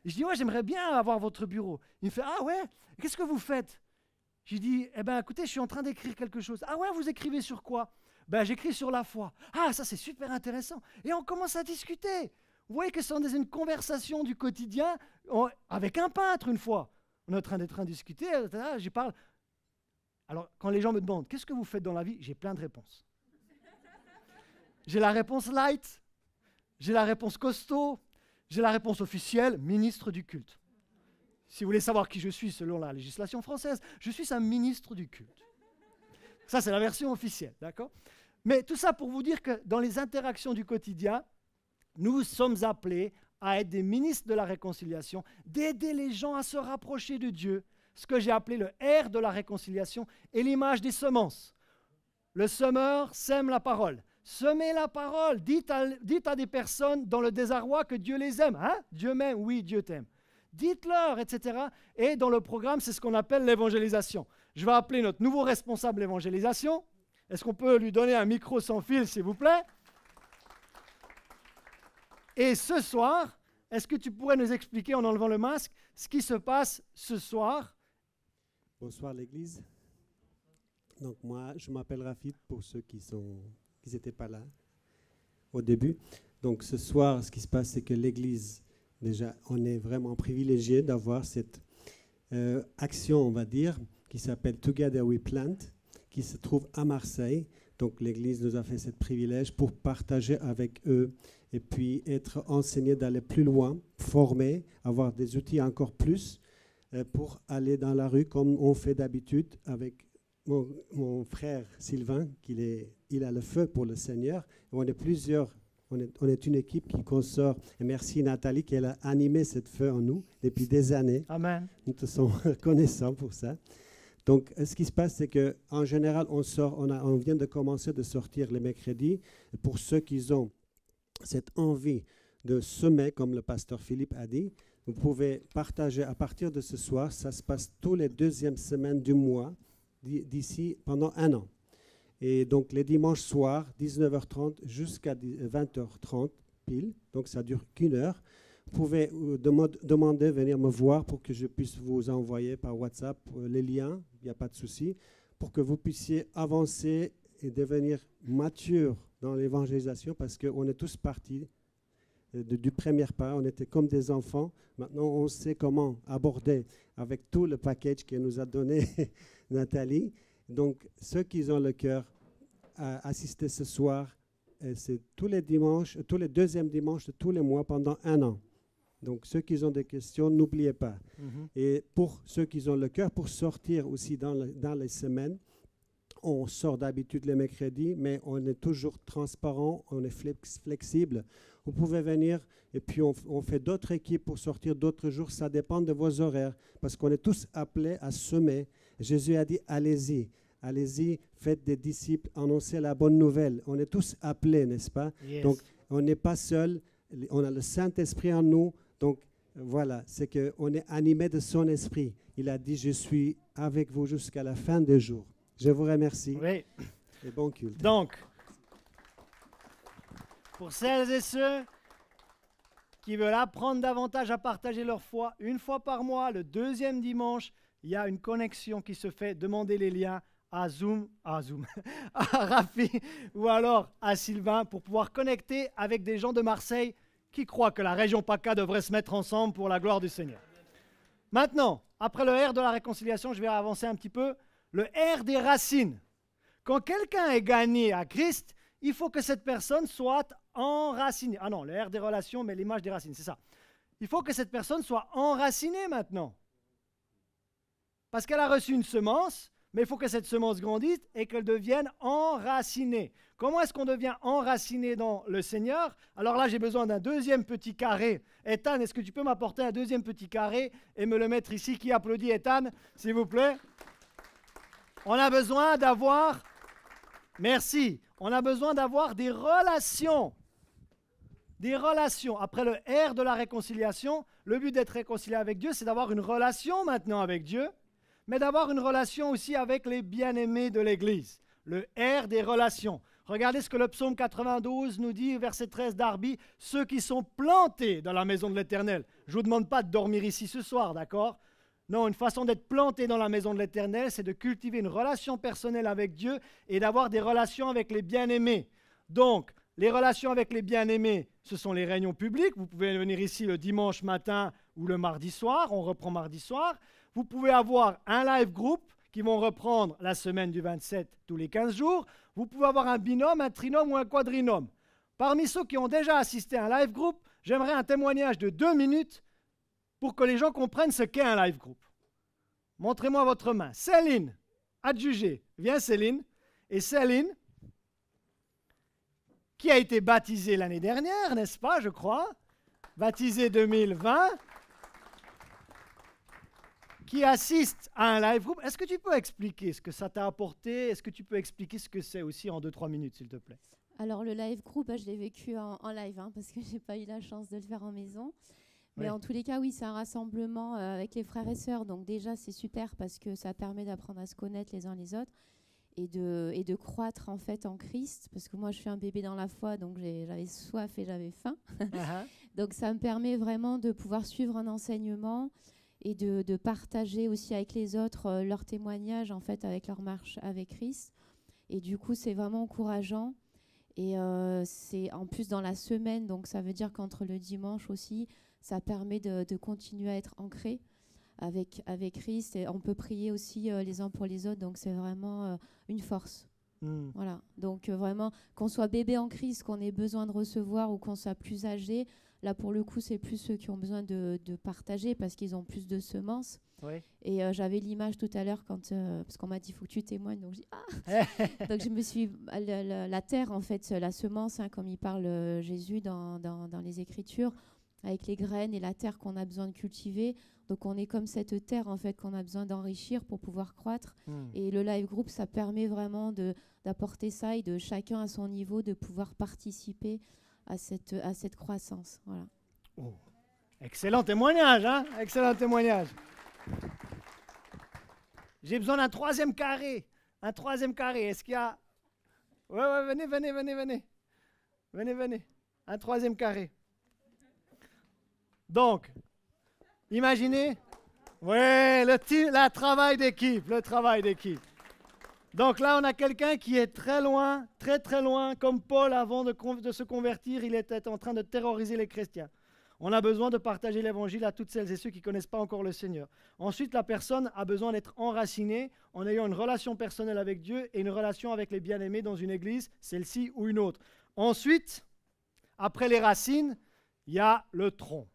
Et je dis, ouais, j'aimerais bien avoir votre bureau. Il me fait, ah ouais, qu'est-ce que vous faites? Je lui dis, eh bien, écoutez, je suis en train d'écrire quelque chose. Ah ouais, vous écrivez sur quoi? Ben, j'écris sur la foi. Ah, ça, c'est super intéressant. Et on commence à discuter. Vous voyez que c'est dans une conversation du quotidien, avec un peintre, une fois. On est en train de discuter, je parle. Alors, quand les gens me demandent, qu'est-ce que vous faites dans la vie? J'ai plein de réponses. J'ai la réponse light, j'ai la réponse costaud, j'ai la réponse officielle, ministre du culte. Si vous voulez savoir qui je suis selon la législation française, je suis un ministre du culte. Ça, c'est la version officielle, d'accord? Mais tout ça pour vous dire que dans les interactions du quotidien, nous sommes appelés à être des ministres de la réconciliation, d'aider les gens à se rapprocher de Dieu, ce que j'ai appelé le R de la réconciliation et l'image des semences. Le semeur sème la parole. Semez la parole. Dites à des personnes dans le désarroi que Dieu les aime. Hein? Dieu m'aime, oui, Dieu t'aime. Dites-leur, etc. Et dans le programme, c'est ce qu'on appelle l'évangélisation. Je vais appeler notre nouveau responsable d'évangélisation. Est-ce qu'on peut lui donner un micro sans fil, s'il vous plaît? Et ce soir, est-ce que tu pourrais nous expliquer, en enlevant le masque, ce qui se passe ce soir? Bonsoir l'Église. Donc moi, je m'appelle Rafid pour ceux qui n'étaient pas là au début. Donc ce soir, ce qui se passe, c'est que l'Église, déjà, on est vraiment privilégié d'avoir cette action, on va dire, qui s'appelle Together We Plant, qui se trouve à Marseille. Donc l'Église nous a fait ce privilège pour partager avec eux et puis être enseigné d'aller plus loin, former, avoir des outils encore plus pour aller dans la rue comme on fait d'habitude avec mon frère Sylvain, il a le feu pour le Seigneur. On est plusieurs, on est une équipe qui consort. Et merci Nathalie qui a animé cette feu en nous depuis des années. Amen. Nous te sommes reconnaissants pour ça. Donc, ce qui se passe, c'est qu'en général, on vient de commencer de sortir les mercredis. Pour ceux qui ont cette envie de semer, comme le pasteur Philippe a dit, vous pouvez partager à partir de ce soir. Ça se passe tous les deuxièmes semaines du mois, d'ici pendant 1 an. Et donc, les dimanches soirs, 19h30 jusqu'à 20h30 pile. Donc, ça dure qu'1 heure. Vous pouvez demander, venir me voir pour que je puisse vous envoyer par WhatsApp les liens, il n'y a pas de souci, pour que vous puissiez avancer et devenir mature dans l'évangélisation, parce qu'on est tous partis du premier pas, on était comme des enfants. Maintenant, on sait comment aborder avec tout le package qu'elle nous a donné Nathalie. Donc, ceux qui ont le cœur à assister ce soir, c'est tous les deuxièmes dimanches de tous les mois pendant 1 an. Donc, ceux qui ont des questions, n'oubliez pas. Et pour ceux qui ont le cœur, pour sortir aussi dans les semaines, on sort d'habitude les mercredis, mais on est toujours transparent, on est flexible. Vous pouvez venir et puis on fait d'autres équipes pour sortir d'autres jours. Ça dépend de vos horaires parce qu'on est tous appelés à semer. Jésus a dit, allez-y. Allez-y, faites des disciples, annoncez la bonne nouvelle. On est tous appelés, n'est-ce pas? Yes. Donc, on n'est pas seul. On a le Saint-Esprit en nous. Donc, voilà, c'est qu'on est animé de son esprit. Il a dit, je suis avec vous jusqu'à la fin des jours. Je vous remercie. Oui. Et bon culte. Donc, pour celles et ceux qui veulent apprendre davantage à partager leur foi, 1 fois par mois, le 2e dimanche, il y a une connexion qui se fait. Demandez les liens à Rafi ou alors à Sylvain pour pouvoir connecter avec des gens de Marseille qui croient que la région PACA devrait se mettre ensemble pour la gloire du Seigneur. Maintenant, après le R de la réconciliation, je vais avancer un petit peu. Le R des racines. Quand quelqu'un est gagné à Christ, il faut que cette personne soit enracinée. Ah non, le R des relations, mais l'image des racines, c'est ça. Il faut que cette personne soit enracinée maintenant. Parce qu'elle a reçu une semence, mais il faut que cette semence grandisse et qu'elle devienne enracinée. Comment est-ce qu'on devient enraciné dans le Seigneur? Alors là, j'ai besoin d'un deuxième petit carré. Ethan, est-ce que tu peux m'apporter un deuxième petit carré et me le mettre ici? Qui applaudit Ethan, s'il vous plaît? On a besoin d'avoir... Merci. On a besoin d'avoir des relations. Des relations. Après le R de la réconciliation, le but d'être réconcilié avec Dieu, c'est d'avoir une relation maintenant avec Dieu, mais d'avoir une relation aussi avec les bien-aimés de l'Église. Le R des relations. Regardez ce que le psaume 92 nous dit, verset 13 d'Arby, ceux qui sont plantés dans la maison de l'Éternel. Je ne vous demande pas de dormir ici ce soir, d'accord? Non, une façon d'être planté dans la maison de l'Éternel, c'est de cultiver une relation personnelle avec Dieu et d'avoir des relations avec les bien-aimés. Donc, les relations avec les bien-aimés, ce sont les réunions publiques. Vous pouvez venir ici le dimanche matin ou le mardi soir. On reprend mardi soir. Vous pouvez avoir un live group qui vont reprendre la semaine du 27 tous les 15 jours. Vous pouvez avoir un binôme, un trinôme ou un quadrinôme. Parmi ceux qui ont déjà assisté à un live group, j'aimerais un témoignage de 2 minutes pour que les gens comprennent ce qu'est un live group. Montrez-moi votre main. Céline, adjugée. Viens Céline. Et Céline, qui a été baptisée l'année dernière, n'est-ce pas, je crois? Baptisée 2020. Qui assiste à un live group. Est-ce que tu peux expliquer ce que ça t'a apporté? Est-ce que tu peux expliquer ce que c'est aussi en 2-3 minutes, s'il te plaît? Alors, le live group, je l'ai vécu en live, parce que je n'ai pas eu la chance de le faire en maison. Mais en tous les cas, oui, c'est un rassemblement avec les frères et sœurs. Donc déjà, c'est super parce que ça permet d'apprendre à se connaître les uns les autres et de croître en fait en Christ. Parce que moi, je suis un bébé dans la foi, donc j'avais soif et j'avais faim. Donc ça me permet vraiment de pouvoir suivre un enseignement et de partager aussi avec les autres leurs témoignages en fait avec leur marche avec Christ. Et du coup, c'est vraiment encourageant. Et c'est en plus dans la semaine, donc ça veut dire qu'entre le dimanche aussi, ça permet de continuer à être ancré avec Christ. Et on peut prier aussi les uns pour les autres, donc c'est vraiment une force. Voilà. Donc vraiment, qu'on soit bébé en Christ, qu'on ait besoin de recevoir ou qu'on soit plus âgé, là pour le coup, c'est plus ceux qui ont besoin de partager parce qu'ils ont plus de semences. Oui. Et j'avais l'image tout à l'heure parce qu'on m'a dit, il faut que tu témoignes. Donc je dis, ah. Donc je me suis... La terre, en fait, la semence, comme il parle Jésus dans les Écritures, avec les graines et la terre qu'on a besoin de cultiver. Donc on est comme cette terre en fait qu'on a besoin d'enrichir pour pouvoir croître. Et le live group, ça permet vraiment d'apporter ça et de chacun à son niveau de pouvoir participer à cette croissance. Voilà. Oh. Excellent témoignage, hein? Excellent témoignage. J'ai besoin d'un troisième carré. Un troisième carré. Est-ce qu'il y a... Ouais, venez. Un troisième carré. Donc, imaginez, le travail d'équipe, Donc là, on a quelqu'un qui est très loin, très loin, comme Paul avant de se convertir, il était en train de terroriser les chrétiens. On a besoin de partager l'évangile à toutes celles et ceux qui ne connaissent pas encore le Seigneur. Ensuite, la personne a besoin d'être enracinée en ayant une relation personnelle avec Dieu et une relation avec les bien-aimés dans une église, celle-ci ou une autre. Ensuite, après les racines, il y a le tronc.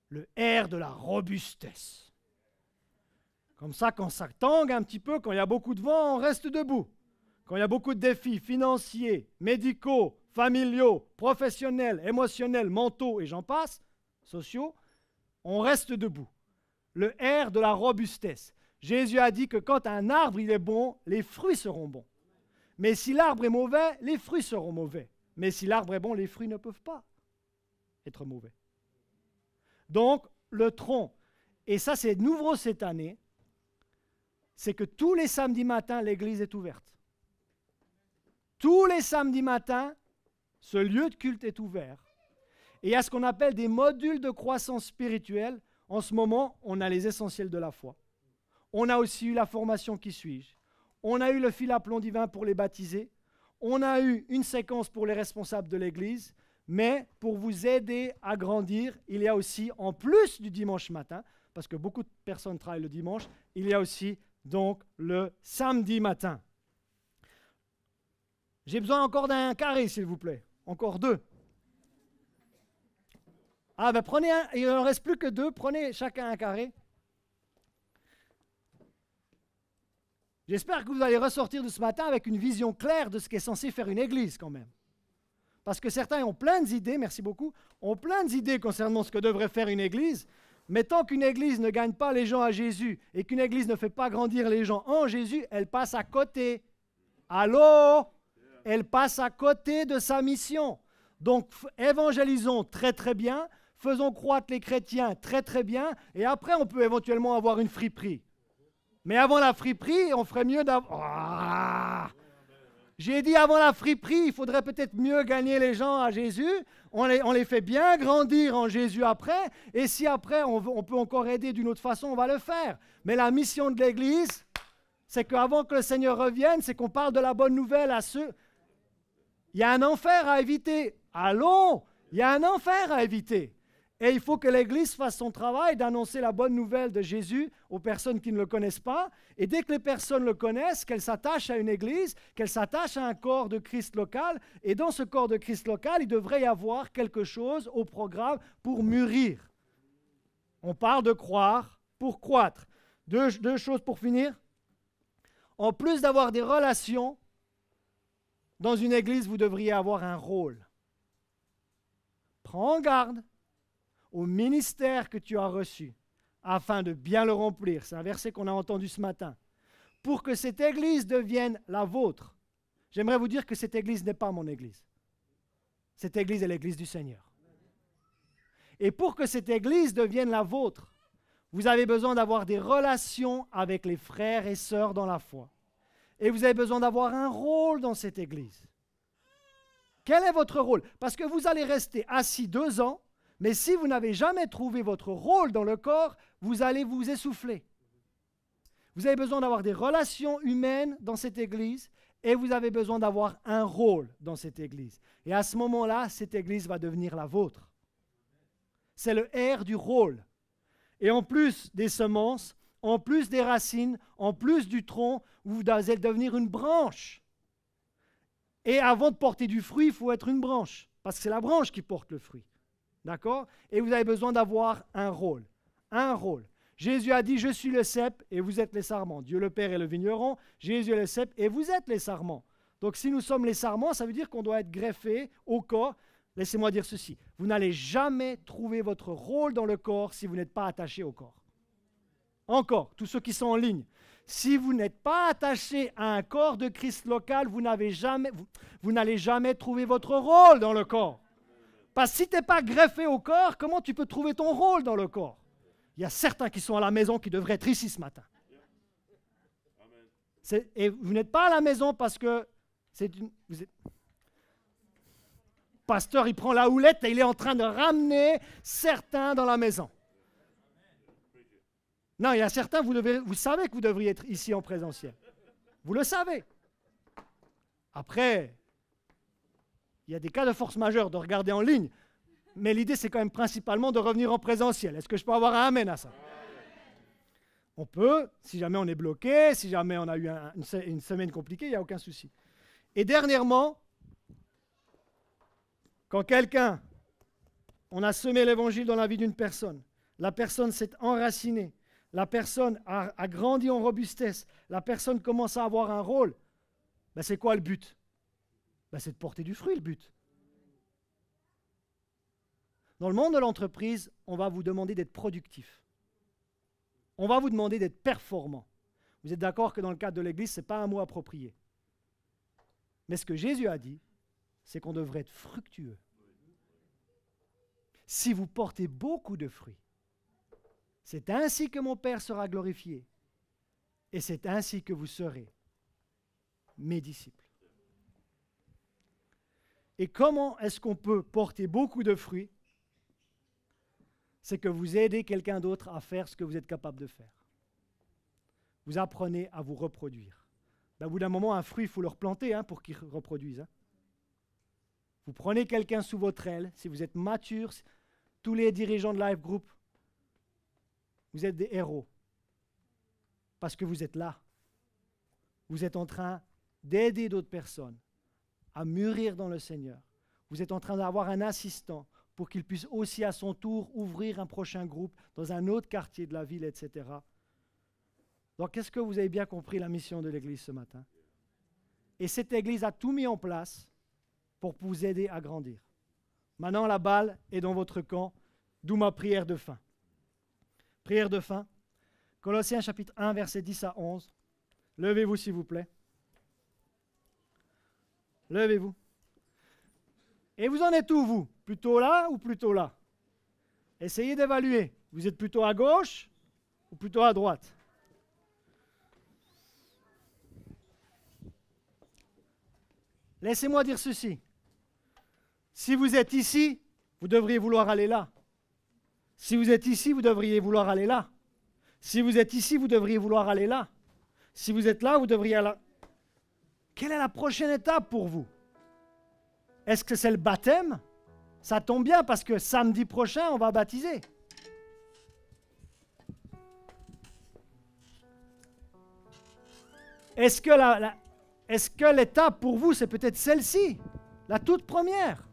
Le R de la robustesse. Comme ça, quand ça tangue un petit peu, quand il y a beaucoup de vent, on reste debout. Quand il y a beaucoup de défis financiers, médicaux, familiaux, professionnels, émotionnels, mentaux et j'en passe, sociaux, on reste debout. Le R de la robustesse. Jésus a dit que quand un arbre il est bon, les fruits seront bons. Mais si l'arbre est mauvais, les fruits seront mauvais. Mais si l'arbre est bon, les fruits ne peuvent pas être mauvais. Donc, le tronc, et ça c'est nouveau cette année, c'est que tous les samedis matins, l'église est ouverte. Tous les samedis matins, ce lieu de culte est ouvert. Et il y a ce qu'on appelle des modules de croissance spirituelle. En ce moment, on a les essentiels de la foi. On a aussi eu la formation Qui suis-je ? On a eu le fil à plomb divin pour les baptisés. On a eu une séquence pour les responsables de l'église. Mais pour vous aider à grandir, il y a aussi, en plus du dimanche matin, parce que beaucoup de personnes travaillent le dimanche, il y a aussi donc le samedi matin. J'ai besoin encore d'un carré, s'il vous plaît. Encore 2. Ah ben prenez un, il n'en reste plus que 2, prenez chacun un carré. J'espère que vous allez ressortir de ce matin avec une vision claire de ce qu'est censé faire une église quand même. Parce que certains ont plein d'idées, merci beaucoup, ont plein d'idées concernant ce que devrait faire une église, mais tant qu'une église ne gagne pas les gens à Jésus et qu'une église ne fait pas grandir les gens en Jésus, elle passe à côté. Allô? Elle passe à côté de sa mission. Donc, évangélisons très très bien, faisons croître les chrétiens très très bien, et après on peut éventuellement avoir une friperie. Mais avant la friperie, on ferait mieux d'avoir... J'ai dit avant la friperie, il faudrait peut-être mieux gagner les gens à Jésus. On les fait bien grandir en Jésus après. Et si après, on peut encore aider d'une autre façon, on va le faire. Mais la mission de l'Église, c'est qu'avant que le Seigneur revienne, c'est qu'on parle de la bonne nouvelle à ceux... Il y a un enfer à éviter. Allons, il y a un enfer à éviter. Et il faut que l'Église fasse son travail d'annoncer la bonne nouvelle de Jésus aux personnes qui ne le connaissent pas. Et dès que les personnes le connaissent, qu'elles s'attachent à une Église, qu'elles s'attachent à un corps de Christ local. Et dans ce corps de Christ local, il devrait y avoir quelque chose au programme pour mûrir. On parle de croire pour croître. Deux choses pour finir. En plus d'avoir des relations, dans une Église, vous devriez avoir un rôle. Prends garde au ministère que tu as reçu, afin de bien le remplir. C'est un verset qu'on a entendu ce matin. Pour que cette Église devienne la vôtre. J'aimerais vous dire que cette Église n'est pas mon Église. Cette Église est l'Église du Seigneur. Et pour que cette Église devienne la vôtre, vous avez besoin d'avoir des relations avec les frères et sœurs dans la foi. Et vous avez besoin d'avoir un rôle dans cette Église. Quel est votre rôle? Parce que vous allez rester assis 2 ans, mais si vous n'avez jamais trouvé votre rôle dans le corps, vous allez vous essouffler. Vous avez besoin d'avoir des relations humaines dans cette Église et vous avez besoin d'avoir un rôle dans cette Église. Et à ce moment-là, cette Église va devenir la vôtre. C'est le R du rôle. Et en plus des semences, en plus des racines, en plus du tronc, vous allez devenir une branche. Et avant de porter du fruit, il faut être une branche, parce que c'est la branche qui porte le fruit. D'accord? Et vous avez besoin d'avoir un rôle. Un rôle. Jésus a dit, je suis le cep et vous êtes les sarments. Dieu le Père est le vigneron, Jésus est le cep et vous êtes les sarments. Donc si nous sommes les sarments, ça veut dire qu'on doit être greffé au corps. Laissez-moi dire ceci, vous n'allez jamais trouver votre rôle dans le corps si vous n'êtes pas attaché au corps. Encore, tous ceux qui sont en ligne, si vous n'êtes pas attaché à un corps de Christ local, vous n'allez jamais trouver votre rôle dans le corps. Parce que si tu n'es pas greffé au corps, comment tu peux trouver ton rôle dans le corps? Il y a certains qui sont à la maison qui devraient être ici ce matin. Et vous n'êtes pas à la maison parce que pasteur, il prend la houlette et il est en train de ramener certains dans la maison. Non, il y a certains, vous savez que vous devriez être ici en présentiel. Vous le savez. Après, il y a des cas de force majeure de regarder en ligne, mais l'idée, c'est quand même principalement de revenir en présentiel. Est-ce que je peux avoir un amen à ça? On peut, si jamais on est bloqué, si jamais on a eu une semaine compliquée, il n'y a aucun souci. Et dernièrement, quand on a semé l'évangile dans la vie d'une personne, la personne s'est enracinée, la personne a grandi en robustesse, la personne commence à avoir un rôle, ben c'est quoi le but? Ben c'est de porter du fruit, le but. Dans le monde de l'entreprise, on va vous demander d'être productif. On va vous demander d'être performant. Vous êtes d'accord que dans le cadre de l'Église, ce n'est pas un mot approprié. Mais ce que Jésus a dit, c'est qu'on devrait être fructueux. Si vous portez beaucoup de fruits, c'est ainsi que mon Père sera glorifié. Et c'est ainsi que vous serez mes disciples. Et comment est-ce qu'on peut porter beaucoup de fruits? C'est que vous aidez quelqu'un d'autre à faire ce que vous êtes capable de faire. Vous apprenez à vous reproduire. Ben, au bout d'un moment, un fruit, il faut le replanter pour qu'il reproduise. Vous prenez quelqu'un sous votre aile, si vous êtes mature, tous les dirigeants de Life Group, vous êtes des héros. Parce que vous êtes là. Vous êtes en train d'aider d'autres personnes à mûrir dans le Seigneur. Vous êtes en train d'avoir un assistant pour qu'il puisse aussi à son tour ouvrir un prochain groupe dans un autre quartier de la ville, etc. Donc, est-ce que vous avez bien compris la mission de l'Église ce matin? Et cette Église a tout mis en place pour vous aider à grandir. Maintenant, la balle est dans votre camp, d'où ma prière de fin. Prière de fin. Colossiens chapitre 1, versets 10 à 11. Levez-vous, s'il vous plaît. Levez-vous. Et vous en êtes où, vous? Plutôt là ou plutôt là? Essayez d'évaluer. Vous êtes plutôt à gauche ou plutôt à droite? Laissez-moi dire ceci. Si vous êtes ici, vous devriez vouloir aller là. Si vous êtes ici, vous devriez vouloir aller là. Si vous êtes ici, vous devriez vouloir aller là. Si vous êtes là, vous devriez aller là. Quelle est la prochaine étape pour vous? Est-ce que c'est le baptême? Ça tombe bien parce que samedi prochain, on va baptiser. Est-ce que l'étape pour vous, c'est peut-être celle-ci, la toute première?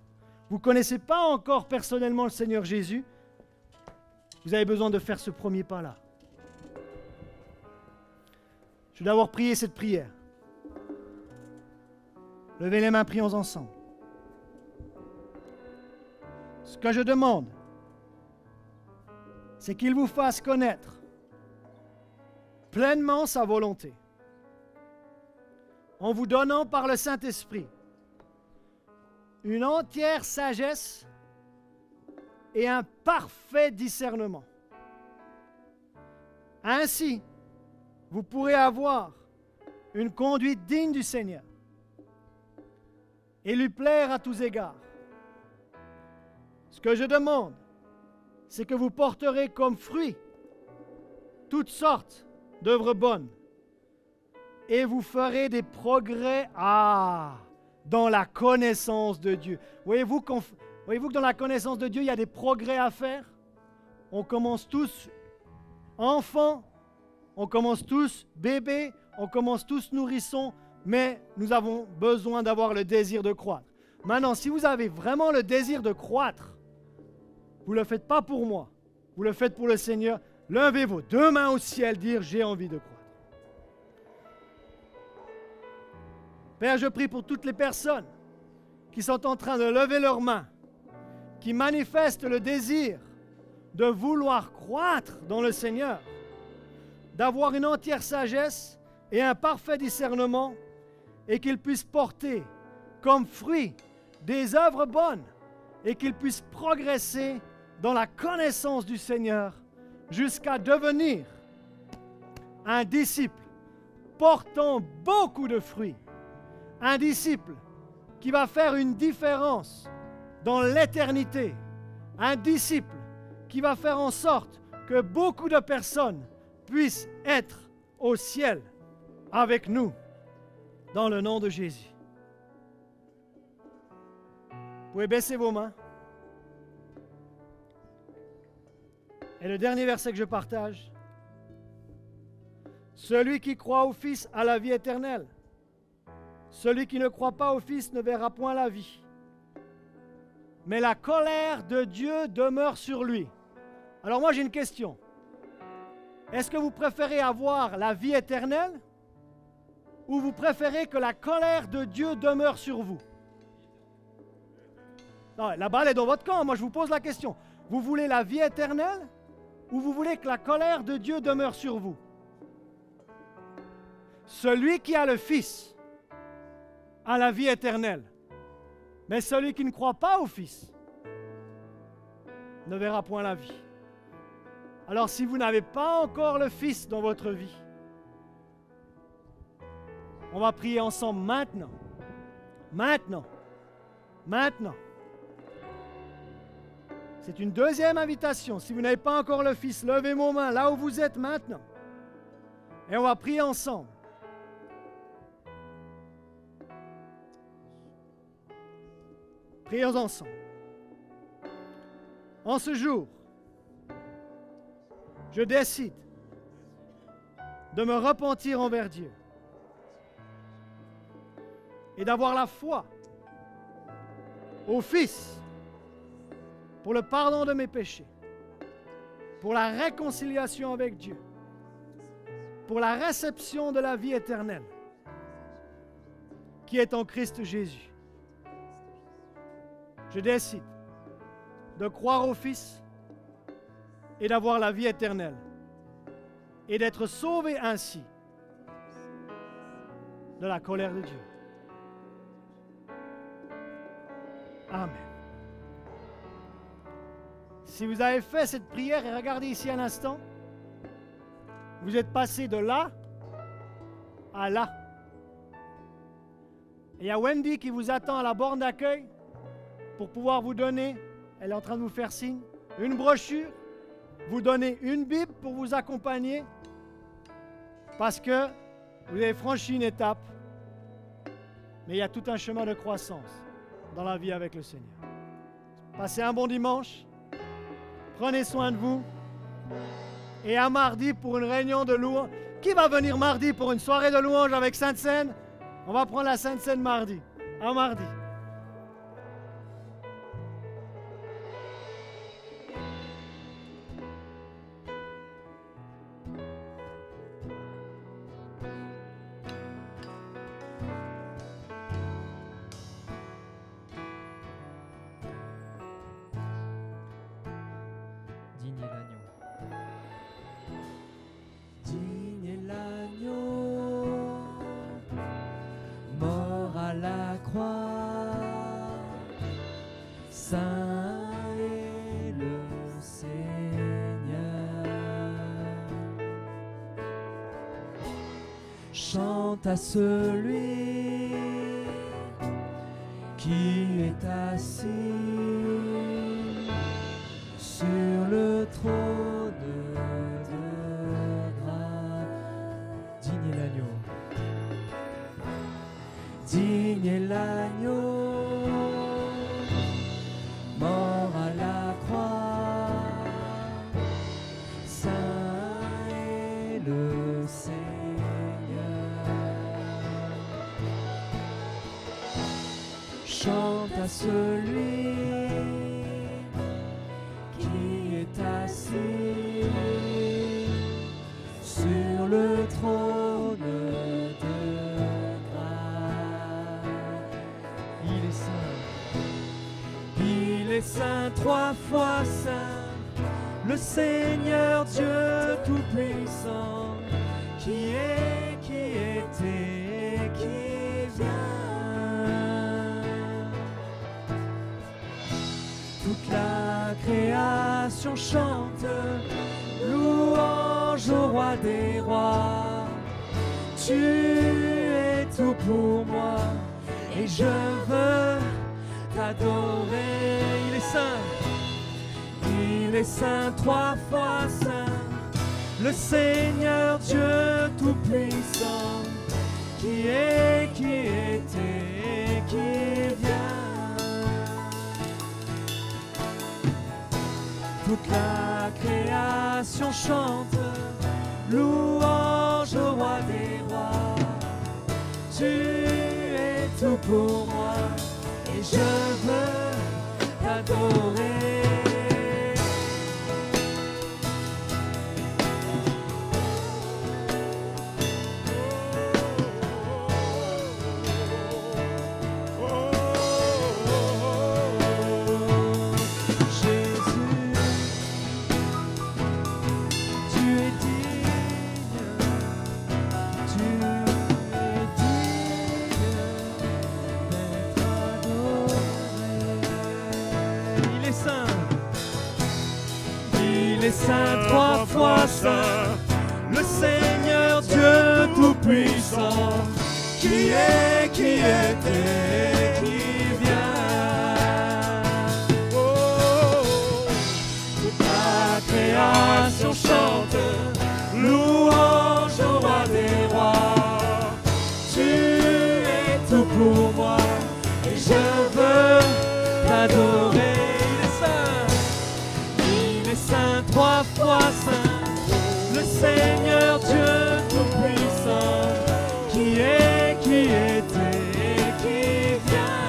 Vous ne connaissez pas encore personnellement le Seigneur Jésus. Vous avez besoin de faire ce premier pas-là. Je vais d'abord prier cette prière. Levez les mains, prions ensemble. Ce que je demande, c'est qu'il vous fasse connaître pleinement sa volonté, en vous donnant par le Saint-Esprit une entière sagesse et un parfait discernement. Ainsi, vous pourrez avoir une conduite digne du Seigneur et lui plaire à tous égards. Ce que je demande, c'est que vous porterez comme fruit toutes sortes d'œuvres bonnes et vous ferez des progrès dans la connaissance de Dieu. Voyez-vous que dans la connaissance de Dieu, il y a des progrès à faire? On commence tous enfants, on commence tous bébés, on commence tous nourrissons, mais nous avons besoin d'avoir le désir de croître. Maintenant, si vous avez vraiment le désir de croître, vous ne le faites pas pour moi, vous le faites pour le Seigneur. Levez vos deux mains au ciel, dire j'ai envie de croître. Père, je prie pour toutes les personnes qui sont en train de lever leurs mains, qui manifestent le désir de vouloir croître dans le Seigneur, d'avoir une entière sagesse et un parfait discernement, et qu'ils puissent porter comme fruit des œuvres bonnes, et qu'ils puissent progresser dans la connaissance du Seigneur jusqu'à devenir un disciple portant beaucoup de fruits, un disciple qui va faire une différence dans l'éternité, un disciple qui va faire en sorte que beaucoup de personnes puissent être au ciel avec nous, dans le nom de Jésus. Vous pouvez baisser vos mains. Et le dernier verset que je partage. Celui qui croit au Fils a la vie éternelle. Celui qui ne croit pas au Fils ne verra point la vie. Mais la colère de Dieu demeure sur lui. Alors moi j'ai une question. Est-ce que vous préférez avoir la vie éternelle ou vous préférez que la colère de Dieu demeure sur vous? Non, la balle est dans votre camp. Moi je vous pose la question. Vous voulez la vie éternelle ou vous voulez que la colère de Dieu demeure sur vous? Celui qui a le Fils a la vie éternelle. Mais celui qui ne croit pas au Fils ne verra point la vie. Alors si vous n'avez pas encore le Fils dans votre vie, on va prier ensemble maintenant. Maintenant. Maintenant. C'est une deuxième invitation. Si vous n'avez pas encore le Fils, levez vos mains là où vous êtes maintenant. Et on va prier ensemble. Prions ensemble. En ce jour, je décide de me repentir envers Dieu et d'avoir la foi au Fils pour le pardon de mes péchés, pour la réconciliation avec Dieu pour la réception de la vie éternelle qui est en Christ Jésus. Je décide de croire au Fils et d'avoir la vie éternelle et d'être sauvé ainsi de la colère de Dieu. Amen. Si vous avez fait cette prière, et regardez ici un instant, vous êtes passé de là à là. Et il y a Wendy qui vous attend à la borne d'accueil pour pouvoir vous donner, elle est en train de vous faire signe, une brochure, vous donner une Bible pour vous accompagner parce que vous avez franchi une étape, mais il y a tout un chemin de croissance dans la vie avec le Seigneur. Passez un bon dimanche, prenez soin de vous et à mardi pour une réunion de louange. Qui va venir mardi pour une soirée de louange avec Sainte-Seine? On va prendre la Sainte-Seine mardi. À mardi. Digne est l'agneau. Digne est l'agneau, mort à la croix. Saint est le Seigneur. Chante à celui qui est assis sur le trône de grâce. Digne est l'agneau. Digne est l'agneau, mort à la croix. Saint est le Seigneur. Chante à celui qui est assis sur le trône de grâce. Il est saint. Il est saint, trois fois saint, le Seigneur Dieu Tout-Puissant, qui est, qui était, qui vient. Toute la création chante, louange au roi des rois. Tu es tout pour moi, et je veux t'adorer. Il est saint. Il est saint, trois fois saint, le Seigneur Dieu Tout-Puissant, qui est, qui était, qui vient. Toute la création chante, louange au roi des rois. Tu es tout pour moi, et je veux t'adorer. Saint, trois fois saint, le Seigneur Dieu Tout-Puissant, qui est, qui était, qui vient. Oh, toute la création chante, louange au roi des rois. Tu es tout pour moi, et je veux t'adorer. Trois fois saint, le Seigneur Dieu Tout-Puissant, qui est, qui était, qui vient.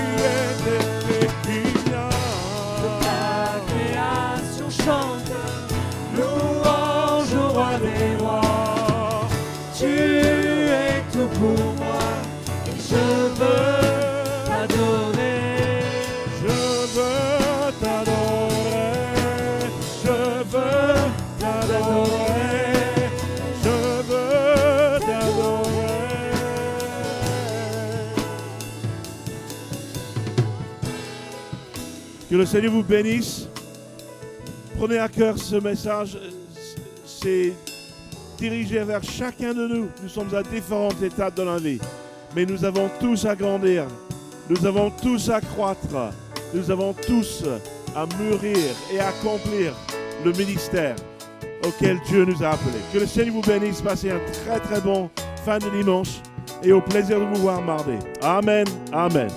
Qui était, qui vient. Toute la création chante, louange au roi des rois. Que le Seigneur vous bénisse. Prenez à cœur ce message. C'est dirigé vers chacun de nous. Nous sommes à différentes étapes de la vie. Mais nous avons tous à grandir. Nous avons tous à croître. Nous avons tous à mûrir et accomplir le ministère auquel Dieu nous a appelés. Que le Seigneur vous bénisse. Passez un très très bon fin de dimanche et au plaisir de vous voir mardi. Amen. Amen.